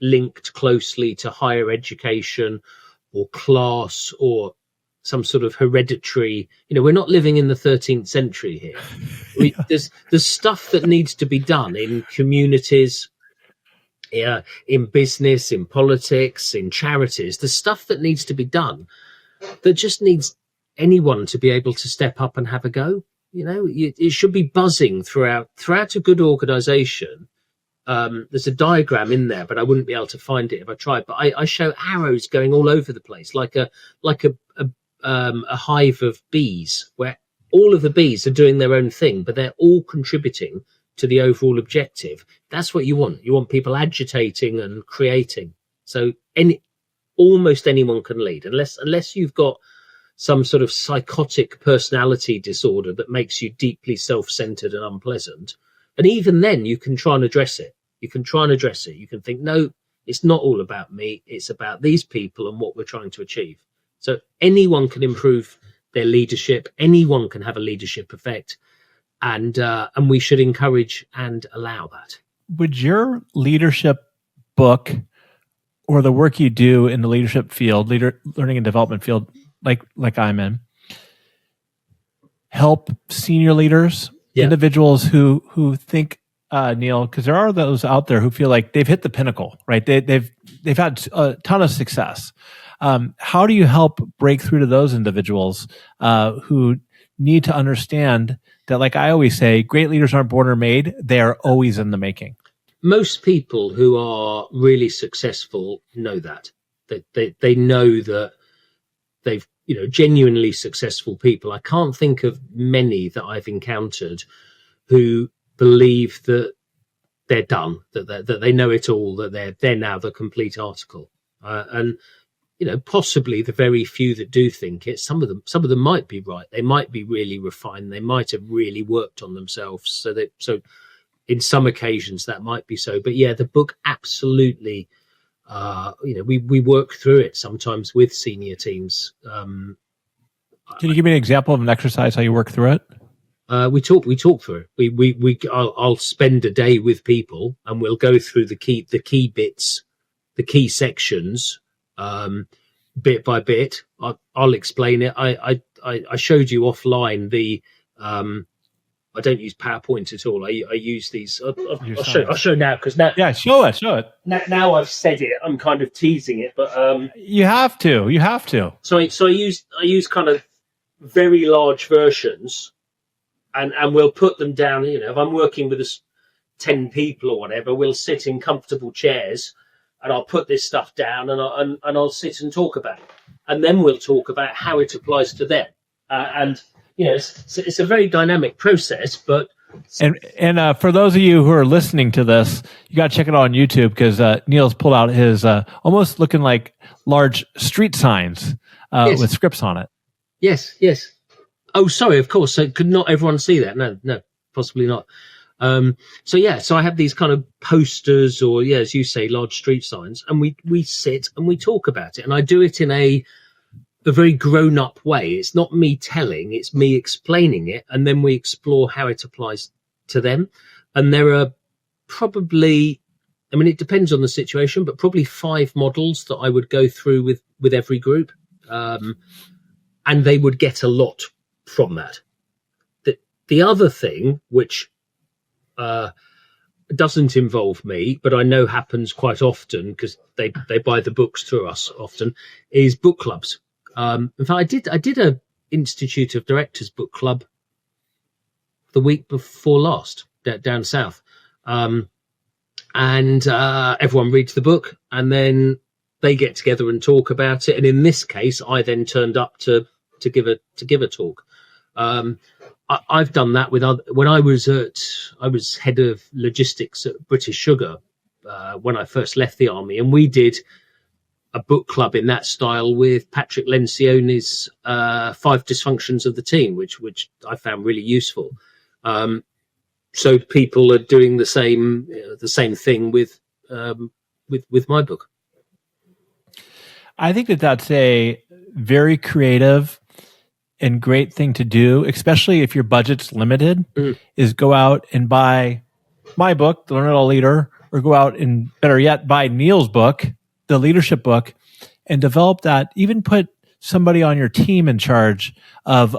linked closely to higher education or class or some sort of hereditary. We're not living in the 13th century here. There's stuff that needs to be done in communities, in business, in politics, in charities. The stuff that needs to be done that just needs anyone to be able to step up and have a go. It should be buzzing throughout a good organization. There's a diagram in there, but I wouldn't be able to find it if I tried. But I show arrows going all over the place, like a hive of bees, where all of the bees are doing their own thing, but they're all contributing to the overall objective. That's what you want. You want people agitating and creating. So almost anyone can lead, unless you've got some sort of psychotic personality disorder that makes you deeply self-centered and unpleasant. And even then you can try and address it. You can try and address it. You can think, no, it's not all about me. It's about these people and what we're trying to achieve. So anyone can improve their leadership. Anyone can have a leadership effect. And we should encourage and allow that. Would your leadership book or the work you do in the leadership field, learning and development field, like I'm in, help senior leaders, individuals who think, Neil, because there are those out there who feel like they've hit the pinnacle, right? They've had a ton of success. How do you help break through to those individuals who need to understand that, like I always say, great leaders aren't born or made; they are always in the making. Most people who are really successful know that. They know that they've, genuinely successful people. I can't think of many that I've encountered who believe that they're done, that they know it all, that they're now the complete article. And possibly the very few that do think it, some of them might be right. They might be really refined. They might have really worked on themselves. So in some occasions that might be so. But yeah, the book absolutely. We work through it sometimes with senior teams. Can you give me an example of an exercise how you work through it? We talk through it. I'll spend a day with people and we'll go through the key bits, the key sections, bit by bit. I'll explain it. I showed you offline the. I don't use PowerPoint at all. I use these. I'll show now because now. Yeah, show it. Now I've said it. I'm kind of teasing it, but you have to. So I use kind of very large versions, and we'll put them down. If I'm working with 10 people or whatever, we'll sit in comfortable chairs, and I'll put this stuff down, and I'll sit and talk about it, and then we'll talk about how it applies to them, and. It's a very dynamic process, but and for those of you who are listening to this, you got to check it out on YouTube because Neil's pulled out his almost looking like large street signs with scripts on it. Yes. Oh, sorry. Of course. So could not everyone see that? No, possibly not. So I have these kind of posters, or as you say, large street signs, and we sit and we talk about it, and I do it in a very grown-up way. It's not me telling, it's me explaining it, and then we explore how it applies to them. And there are probably, it depends on the situation, but probably 5 models that I would go through with every group, and they would get a lot from that. The other thing, which doesn't involve me, but I know happens quite often because they buy the books through us often, is book clubs. In fact, I did a Institute of Directors book club the week before last down south, and everyone reads the book and then they get together and talk about it. And in this case, I then turned up to give a talk. I've done that with when I was head of logistics at British Sugar when I first left the army, and we did a book club in that style with Patrick Lencioni's 5 Dysfunctions of the Team, which I found really useful. So people are doing the same thing with my book. I think that's a very creative and great thing to do, especially if your budget's limited, is go out and buy my book, The Learn It All Leader, or go out and, better yet, buy Neil's book, the leadership book, and develop that. Even put somebody on your team in charge of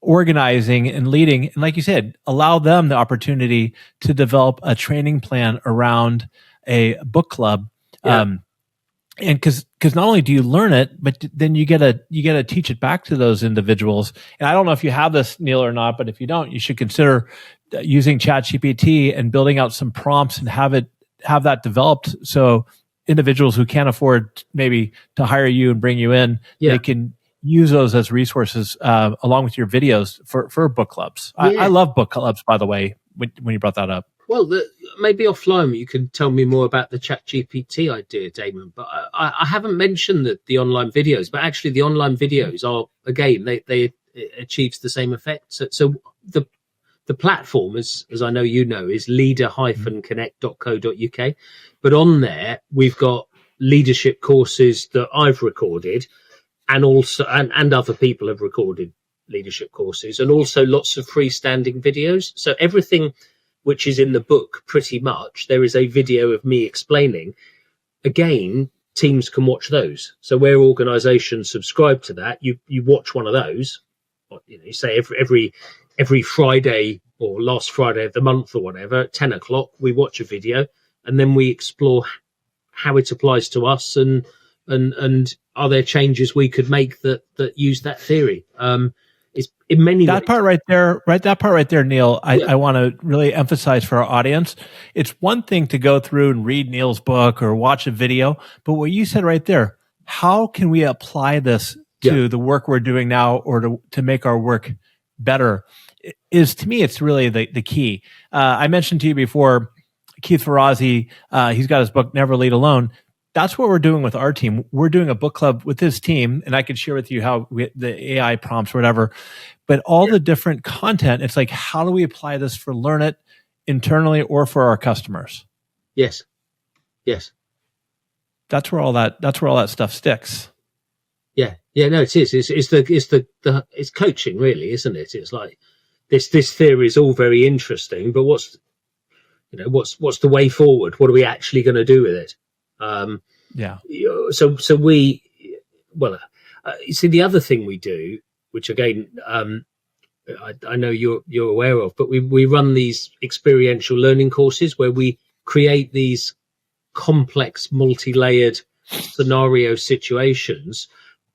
organizing and leading. And like you said, allow them the opportunity to develop a training plan around a book club. Yeah. And because not only do you learn it, but then you get to teach it back to those individuals. And I don't know if you have this, Neil, or not, but if you don't, you should consider using ChatGPT and building out some prompts and have that developed so individuals who can't afford maybe to hire you and bring you in, they can use those as resources along with your videos for book clubs. I love book clubs, by the way, when you brought that up. Well, maybe offline you can tell me more about the ChatGPT idea, Damon. But I haven't mentioned the online videos, but actually the online videos are, again, they achieves the same effect. So the the platform, as I know you know, is leader-connect.co.uk. But on there, we've got leadership courses that I've recorded, and also and other people have recorded leadership courses, and also lots of freestanding videos. So everything which is in the book, pretty much, there is a video of me explaining. Again, teams can watch those. So where organizations subscribe to that, you watch one of those. You say every Friday or last Friday of the month or whatever, at 10 o'clock, we watch a video, and then we explore how it applies to us, and are there changes we could make that use that theory. It's in many ways. That part right there, Neil, I want to really emphasize for our audience. It's one thing to go through and read Neil's book or watch a video, but what you said right there, how can we apply this to the work we're doing now, or to make our work better, is, to me, it's really the key. I mentioned to you before, Keith Ferrazzi, he's got his book, Never Lead Alone. That's what we're doing with our team. We're doing a book club with his team, and I could share with you how the AI prompts or whatever, but all the different content, it's like, how do we apply this for Learn It internally or for our customers? Yes. That's where all that stuff sticks. Yeah. No, it is. It's coaching, really, isn't it? It's like this theory is all very interesting, but what's the way forward? What are we actually going to do with it? So we, you see, the other thing we do, which again, I know you're aware of, but we run these experiential learning courses where we create these complex, multi-layered scenario situations,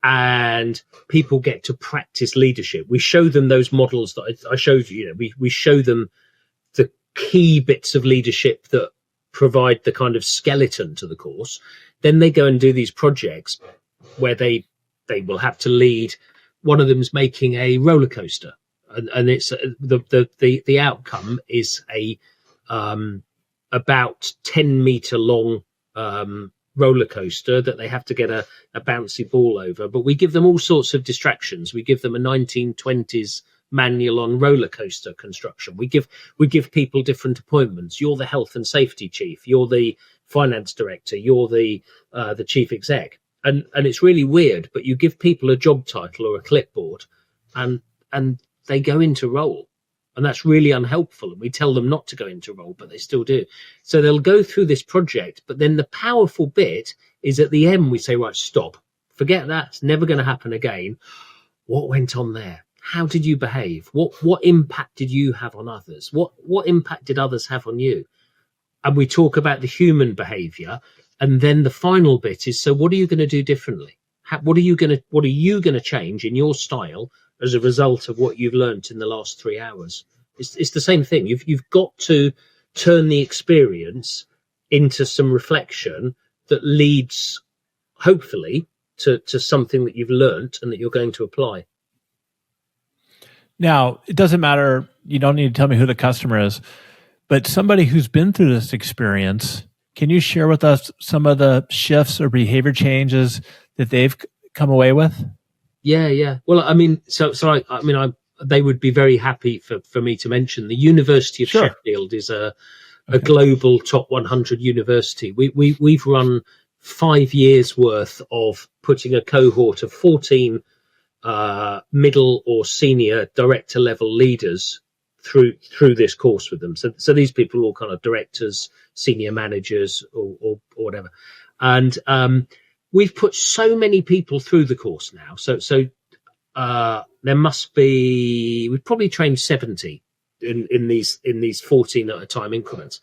and people get to practice leadership. We show them those models that I showed you. We show them the key bits of leadership that provide the kind of skeleton to the course. Then they go and do these projects where they will have to lead. One of them is making a roller coaster, and it's the outcome is a about 10-meter long roller coaster that they have to get a bouncy ball over. But we give them all sorts of distractions. We give them a 1920s manual on roller coaster construction. We give people different appointments. You're the health and safety chief. You're the finance director. You're the chief exec. And it's really weird, but you give people a job title or a clipboard, and they go into role. And that's really unhelpful. And we tell them not to go into role, but they still do. So they'll go through this project, but then the powerful bit is at the end, we say, right, stop. Forget that. It's never going to happen again. What went on there? How did you behave? What impact did you have on others? What impact did others have on you? And we talk about the human behavior. And then the final bit is, so what are you going to do differently? What are you going to change in your style as a result of what you've learned in the last 3 hours? It's the same thing. You've got to turn the experience into some reflection that leads, hopefully, to something that you've learned and that you're going to apply. Now, it doesn't matter. You don't need to tell me who the customer is, but somebody who's been through this experience, can you share with us some of the shifts or behavior changes that they've come away with? Yeah. Well, I mean, they would be very happy for me to mention the University of Sheffield is a global top 100 university. We've run 5 years worth of putting a cohort of 14 middle or senior director level leaders through this course with them. So these people are all kind of directors, senior managers, or whatever. And we've put so many people through the course now. So there must be, we've probably trained 70 in these 14 at a time increments.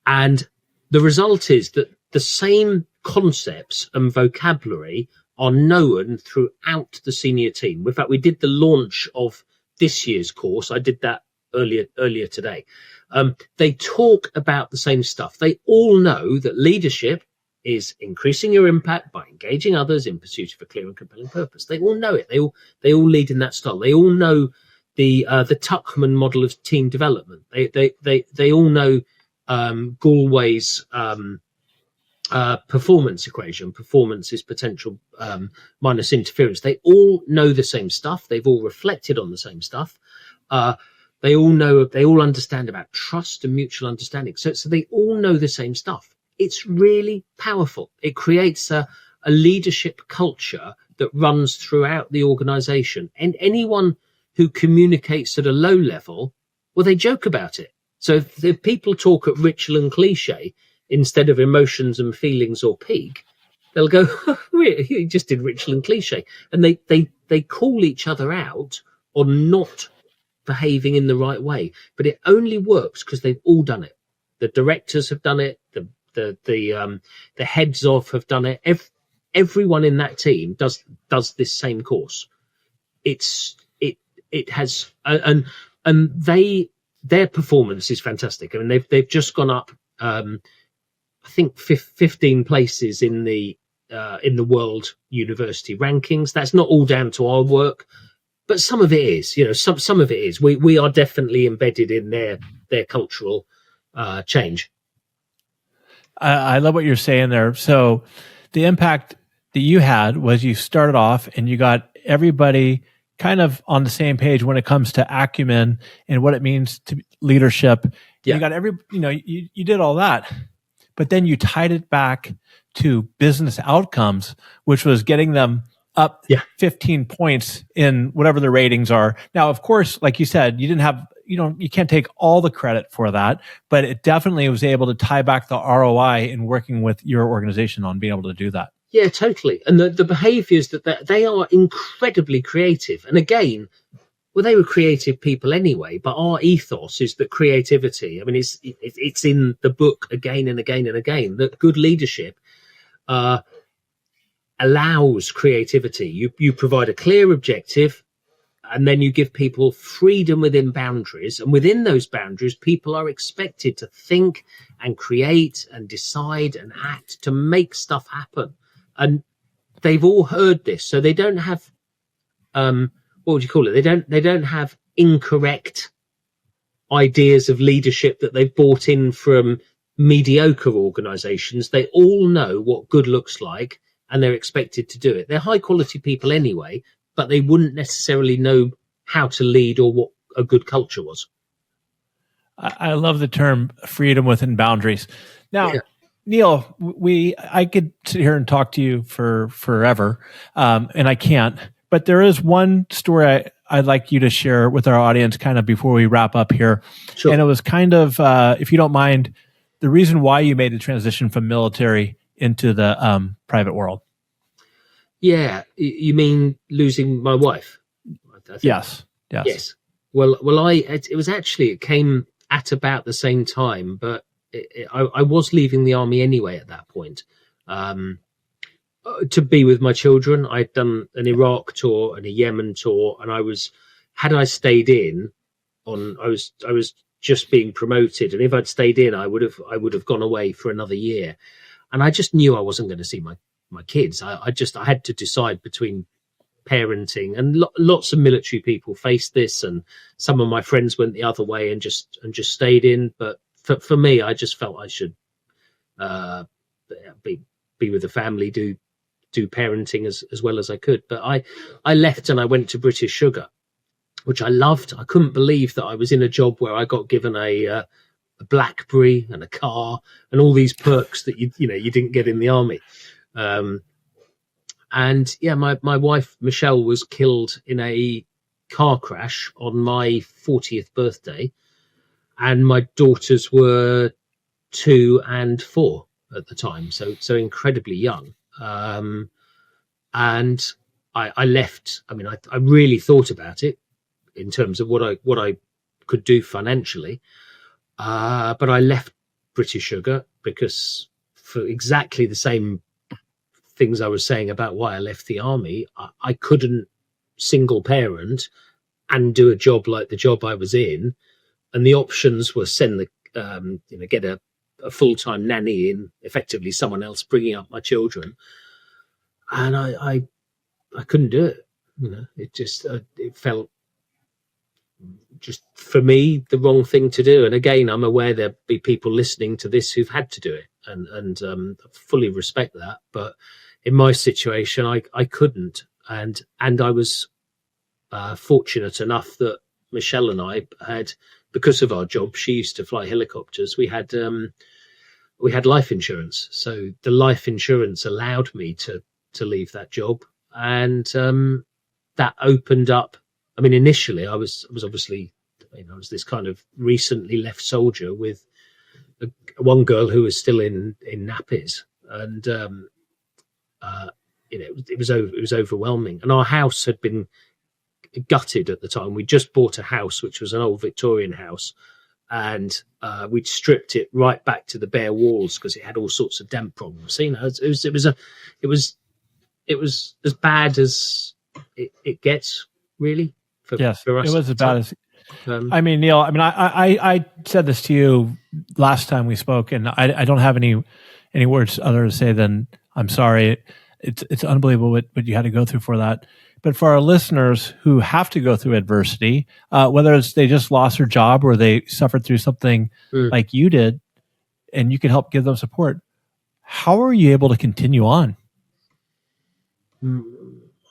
And the result is that the same concepts and vocabulary are known throughout the senior team. In fact, we did the launch of this year's course. I did that earlier today. They talk about the same stuff. They all know that leadership is increasing your impact by engaging others in pursuit of a clear and compelling purpose. They all know it. They all lead in that style. They all know the Tuckman model of team development. They all know Galway's performance equation. Performance is potential minus interference. They all know the same stuff. They've all reflected on the same stuff. They all know, they all understand about trust and mutual understanding. So they all know the same stuff. It's really powerful. It creates a leadership culture that runs throughout the organization. And anyone who communicates at a low level, well, they joke about it. So if people talk at ritual and cliche instead of emotions and feelings or peak, they'll go, you just did ritual and cliche. And they call each other out on not behaving in the right way. But it only works because they've all done it. The directors have done it. The heads of have done it. Everyone in that team does this same course. It has, and their performance is fantastic. I mean, they've just gone up, I think 15 places in the world university rankings. That's not all down to our work, but some of it is. Some of it is. We are definitely embedded in their cultural change. I love what you're saying there. So the impact that you had was you started off and you got everybody kind of on the same page when it comes to acumen and what it means to leadership. Yeah. You got you did all that, but then you tied it back to business outcomes, which was getting them up 15 points in whatever the ratings are. Now, of course, like you said, you can't take all the credit for that, but it definitely was able to tie back the ROI in working with your organization on being able to do that. Yeah, totally. And the behaviors that they are incredibly creative. And again, well, they were creative people anyway, but our ethos is that creativity, I mean, it's in the book again and again and again, that good leadership allows creativity. You provide a clear objective, and then you give people freedom within boundaries. And within those boundaries, people are expected to think and create and decide and act to make stuff happen. And they've all heard this. So they don't have, what would you call it? They don't have incorrect ideas of leadership that they've bought in from mediocre organizations. They all know what good looks like, and they're expected to do it. They're high quality people anyway, but they wouldn't necessarily know how to lead or what a good culture was. I love the term freedom within boundaries. Now, Neil, I could sit here and talk to you for forever, and I can't. But there is one story I'd like you to share with our audience kind of before we wrap up here. Sure. And it was kind of, if you don't mind, the reason why you made the transition from military into the private world. Yeah, you mean losing my wife? Yes. Well, it came at about the same time, but I was leaving the army anyway at that point to be with my children. I'd done an Iraq tour and a Yemen tour, and had I stayed in, I was just being promoted, and if I'd stayed in, I would have gone away for another year, and I just knew I wasn't going to see my kids. I had to decide between parenting, and lots of military people faced this, and some of my friends went the other way and just stayed in. But for me, I just felt I should be with the family, do parenting as well as I could. But I left and I went to British Sugar, which I loved. I couldn't believe that I was in a job where I got given a BlackBerry and a car and all these perks that you didn't get in the army. My wife Michelle was killed in a car crash on my 40th birthday, and my daughters were 2 and 4 at the time, so incredibly young. And I left. I mean, I really thought about it in terms of what I could do financially, but I left British Sugar because for exactly the same things I was saying about why I left the army. I couldn't single parent and do a job like the job I was in, and the options were get a full-time nanny in, effectively someone else bringing up my children, and I couldn't do it. It just it felt just for me the wrong thing to do. And again, I'm aware there'll be people listening to this who've had to do it, and fully respect that, but in my situation, I couldn't, and I was fortunate enough that Michelle and I had, because of our job, she used to fly helicopters. We had life insurance, so the life insurance allowed me to leave that job, and that opened up. I mean, initially, I was obviously, I was this kind of recently left soldier with one girl who was still in nappies, and it was overwhelming. And our house had been gutted at the time. We just bought a house, which was an old Victorian house, and we'd stripped it right back to the bare walls because it had all sorts of damp problems. So, it was as bad as it gets, really. For us, it was as bad as. I mean, Neil. I mean, I said this to you last time we spoke, and I don't have any words other to say than I'm sorry. It's unbelievable what you had to go through for that. But for our listeners who have to go through adversity, whether it's they just lost their job or they suffered through something like you did, and you can help give them support, how are you able to continue on?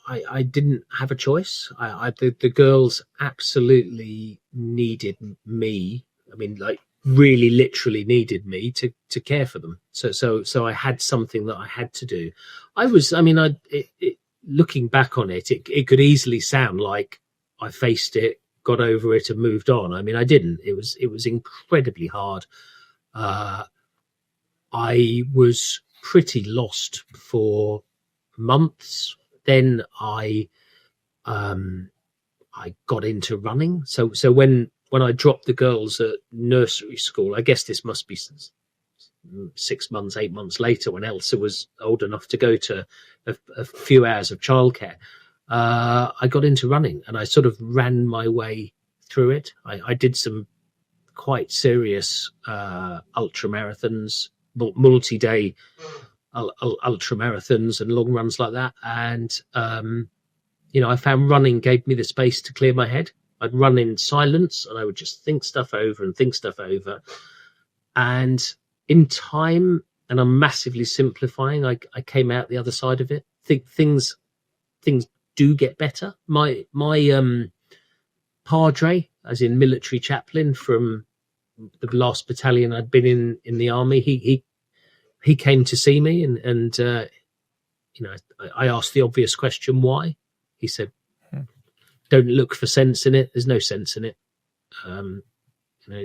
I didn't have a choice. The girls absolutely needed me. I mean, like really, literally needed me to care for them. So I had something that I had to do. Looking back on it, it could easily sound like I faced it, got over it, and moved on. I mean, I didn't. It was incredibly hard. I was pretty lost for months. Then I got into running. So when I dropped the girls at nursery school, I guess this must be 6 months, 8 months later, when Elsa was old enough to go to a few hours of childcare, I got into running, and I sort of ran my way through it. I did some quite serious ultra marathons, multi-day ultra marathons and long runs like that. And, I found running gave me the space to clear my head. I'd run in silence and I would just think stuff over. And in time, and I'm massively simplifying, I came out the other side of it. Things do get better. My padre, as in military chaplain from the last battalion I'd been in the army, he came to see me, and I asked the obvious question, why? He said, don't look for sense in it. There's no sense in it.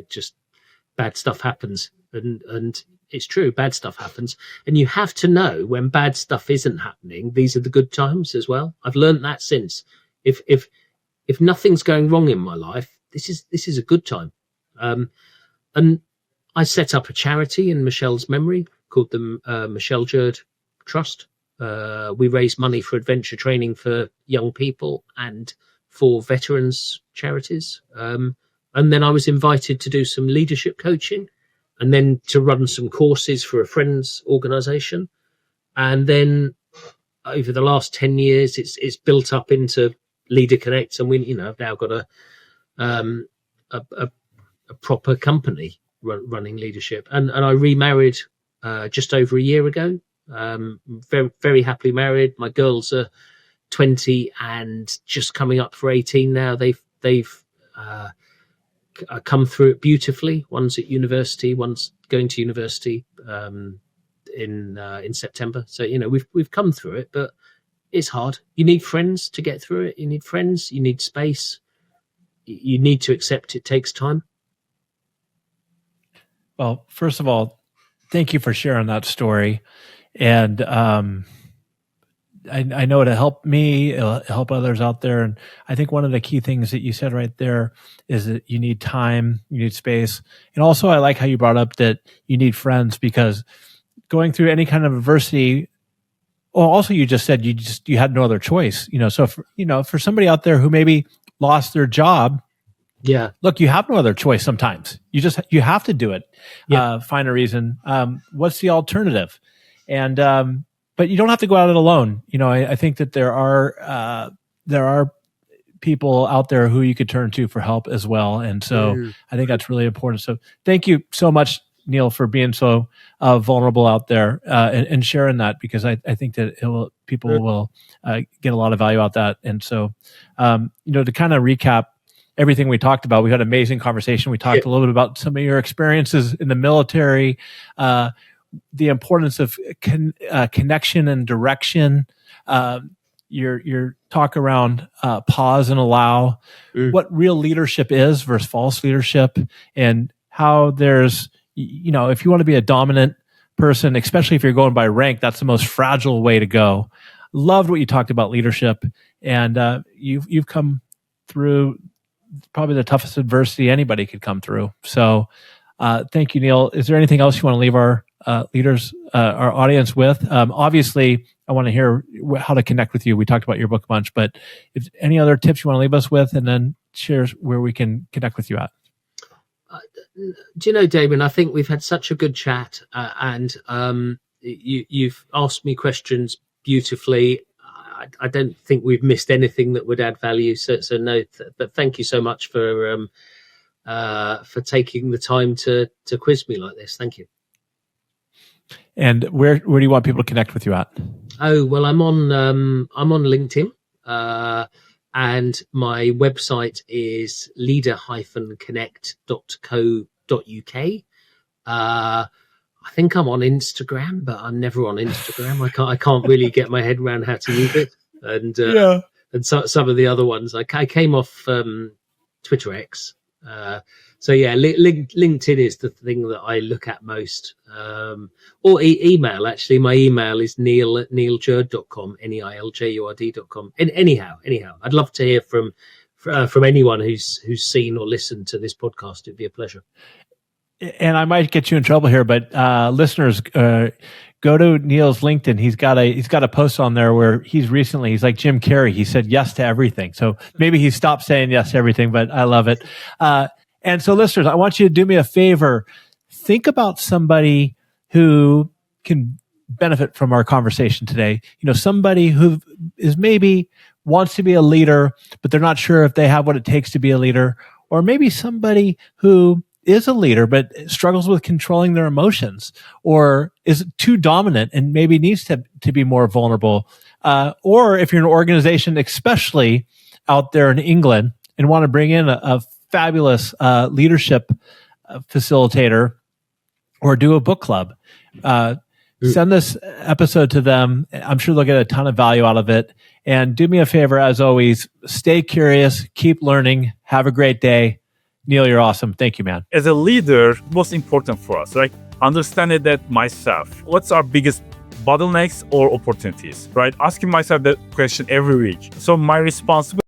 Just bad stuff happens. And it's true, bad stuff happens. And you have to know when bad stuff isn't happening, these are the good times as well. I've learned that since. If nothing's going wrong in my life, this is a good time. And I set up a charity in Michelle's memory called the Neil Jurd Trust. We raise money for adventure training for young people and for veterans charities. And then I was invited to do some leadership coaching, and then to run some courses for a friend's organization. And then over the last 10 years, it's built up into Leader Connect, and I've now got a proper company running leadership. And I remarried just over a year ago. Very, very happily married. My girls are 20 and just coming up for 18 now. They've come through it beautifully. One's at university, one's going to university in September. So we've come through it, but it's hard. You need friends to get through it. You need friends. You need space. You need to accept it takes time. Well, first of all, thank you for sharing that story. And I know it'll help me, it'll help others out there. And I think one of the key things that you said right there is that you need time, you need space. And also I like how you brought up that you need friends, because going through any kind of adversity, also you just said you had no other choice. So for somebody out there who maybe lost their job, yeah, look, you have no other choice sometimes. You have to do it. Yeah. Find a reason. What's the alternative? And but you don't have to go at it alone. I think that there are people out there who you could turn to for help as well. And so I think that's really important. So thank you so much, Neil, for being so vulnerable out there and sharing that, because I think that people will get a lot of value out of that. And so, to kind of recap everything we talked about. We had an amazing conversation. We talked a little bit about some of your experiences in the military, the importance of connection and direction, your talk around pause and allow, what real leadership is versus false leadership, and how there's, if you want to be a dominant person, especially if you're going by rank, that's the most fragile way to go. Loved what you talked about leadership, and you've come through probably the toughest adversity anybody could come through. So thank you, Neil. Is there anything else you want to leave our leaders, our audience with? Obviously, I want to hear how to connect with you. We talked about your book a bunch, but if any other tips you want to leave us with, and then share where we can connect with you at. Do you know, Damon, I think we've had such a good chat, and you've asked me questions beautifully. I don't think we've missed anything that would add value. So no, but thank you so much for taking the time to quiz me like this. Thank you. And where do you want people to connect with you at? Oh, well, I'm on LinkedIn, and my website is leader-connect.co.uk. I think I'm on Instagram, but I'm never on Instagram. I can't really get my head around how to use it. And some of the other ones, I came off Twitter X. So yeah, LinkedIn is the thing that I look at most. Or email, actually. My email is neil@neiljurd.com, neilJurd.com. And anyhow, I'd love to hear from anyone who's seen or listened to this podcast. It'd be a pleasure. And I might get you in trouble here, but listeners, go to Neil's LinkedIn. He's got a post on there where he's like Jim Carrey. He said yes to everything. So maybe he stopped saying yes to everything, but I love it. And so listeners, I want you to do me a favor. Think about somebody who can benefit from our conversation today. Somebody who is maybe wants to be a leader, but they're not sure if they have what it takes to be a leader, or maybe somebody who is a leader but struggles with controlling their emotions, or is too dominant and maybe needs to be more vulnerable. Or if you're an organization, especially out there in England, and want to bring in a fabulous leadership facilitator, or do a book club, send this episode to them. I'm sure they'll get a ton of value out of it. And do me a favor, as always, stay curious, keep learning, have a great day. Neil, you're awesome. Thank you, man. As a leader, most important for us, right? Understanding that myself. What's our biggest bottlenecks or opportunities, right? Asking myself that question every week. So my responsibility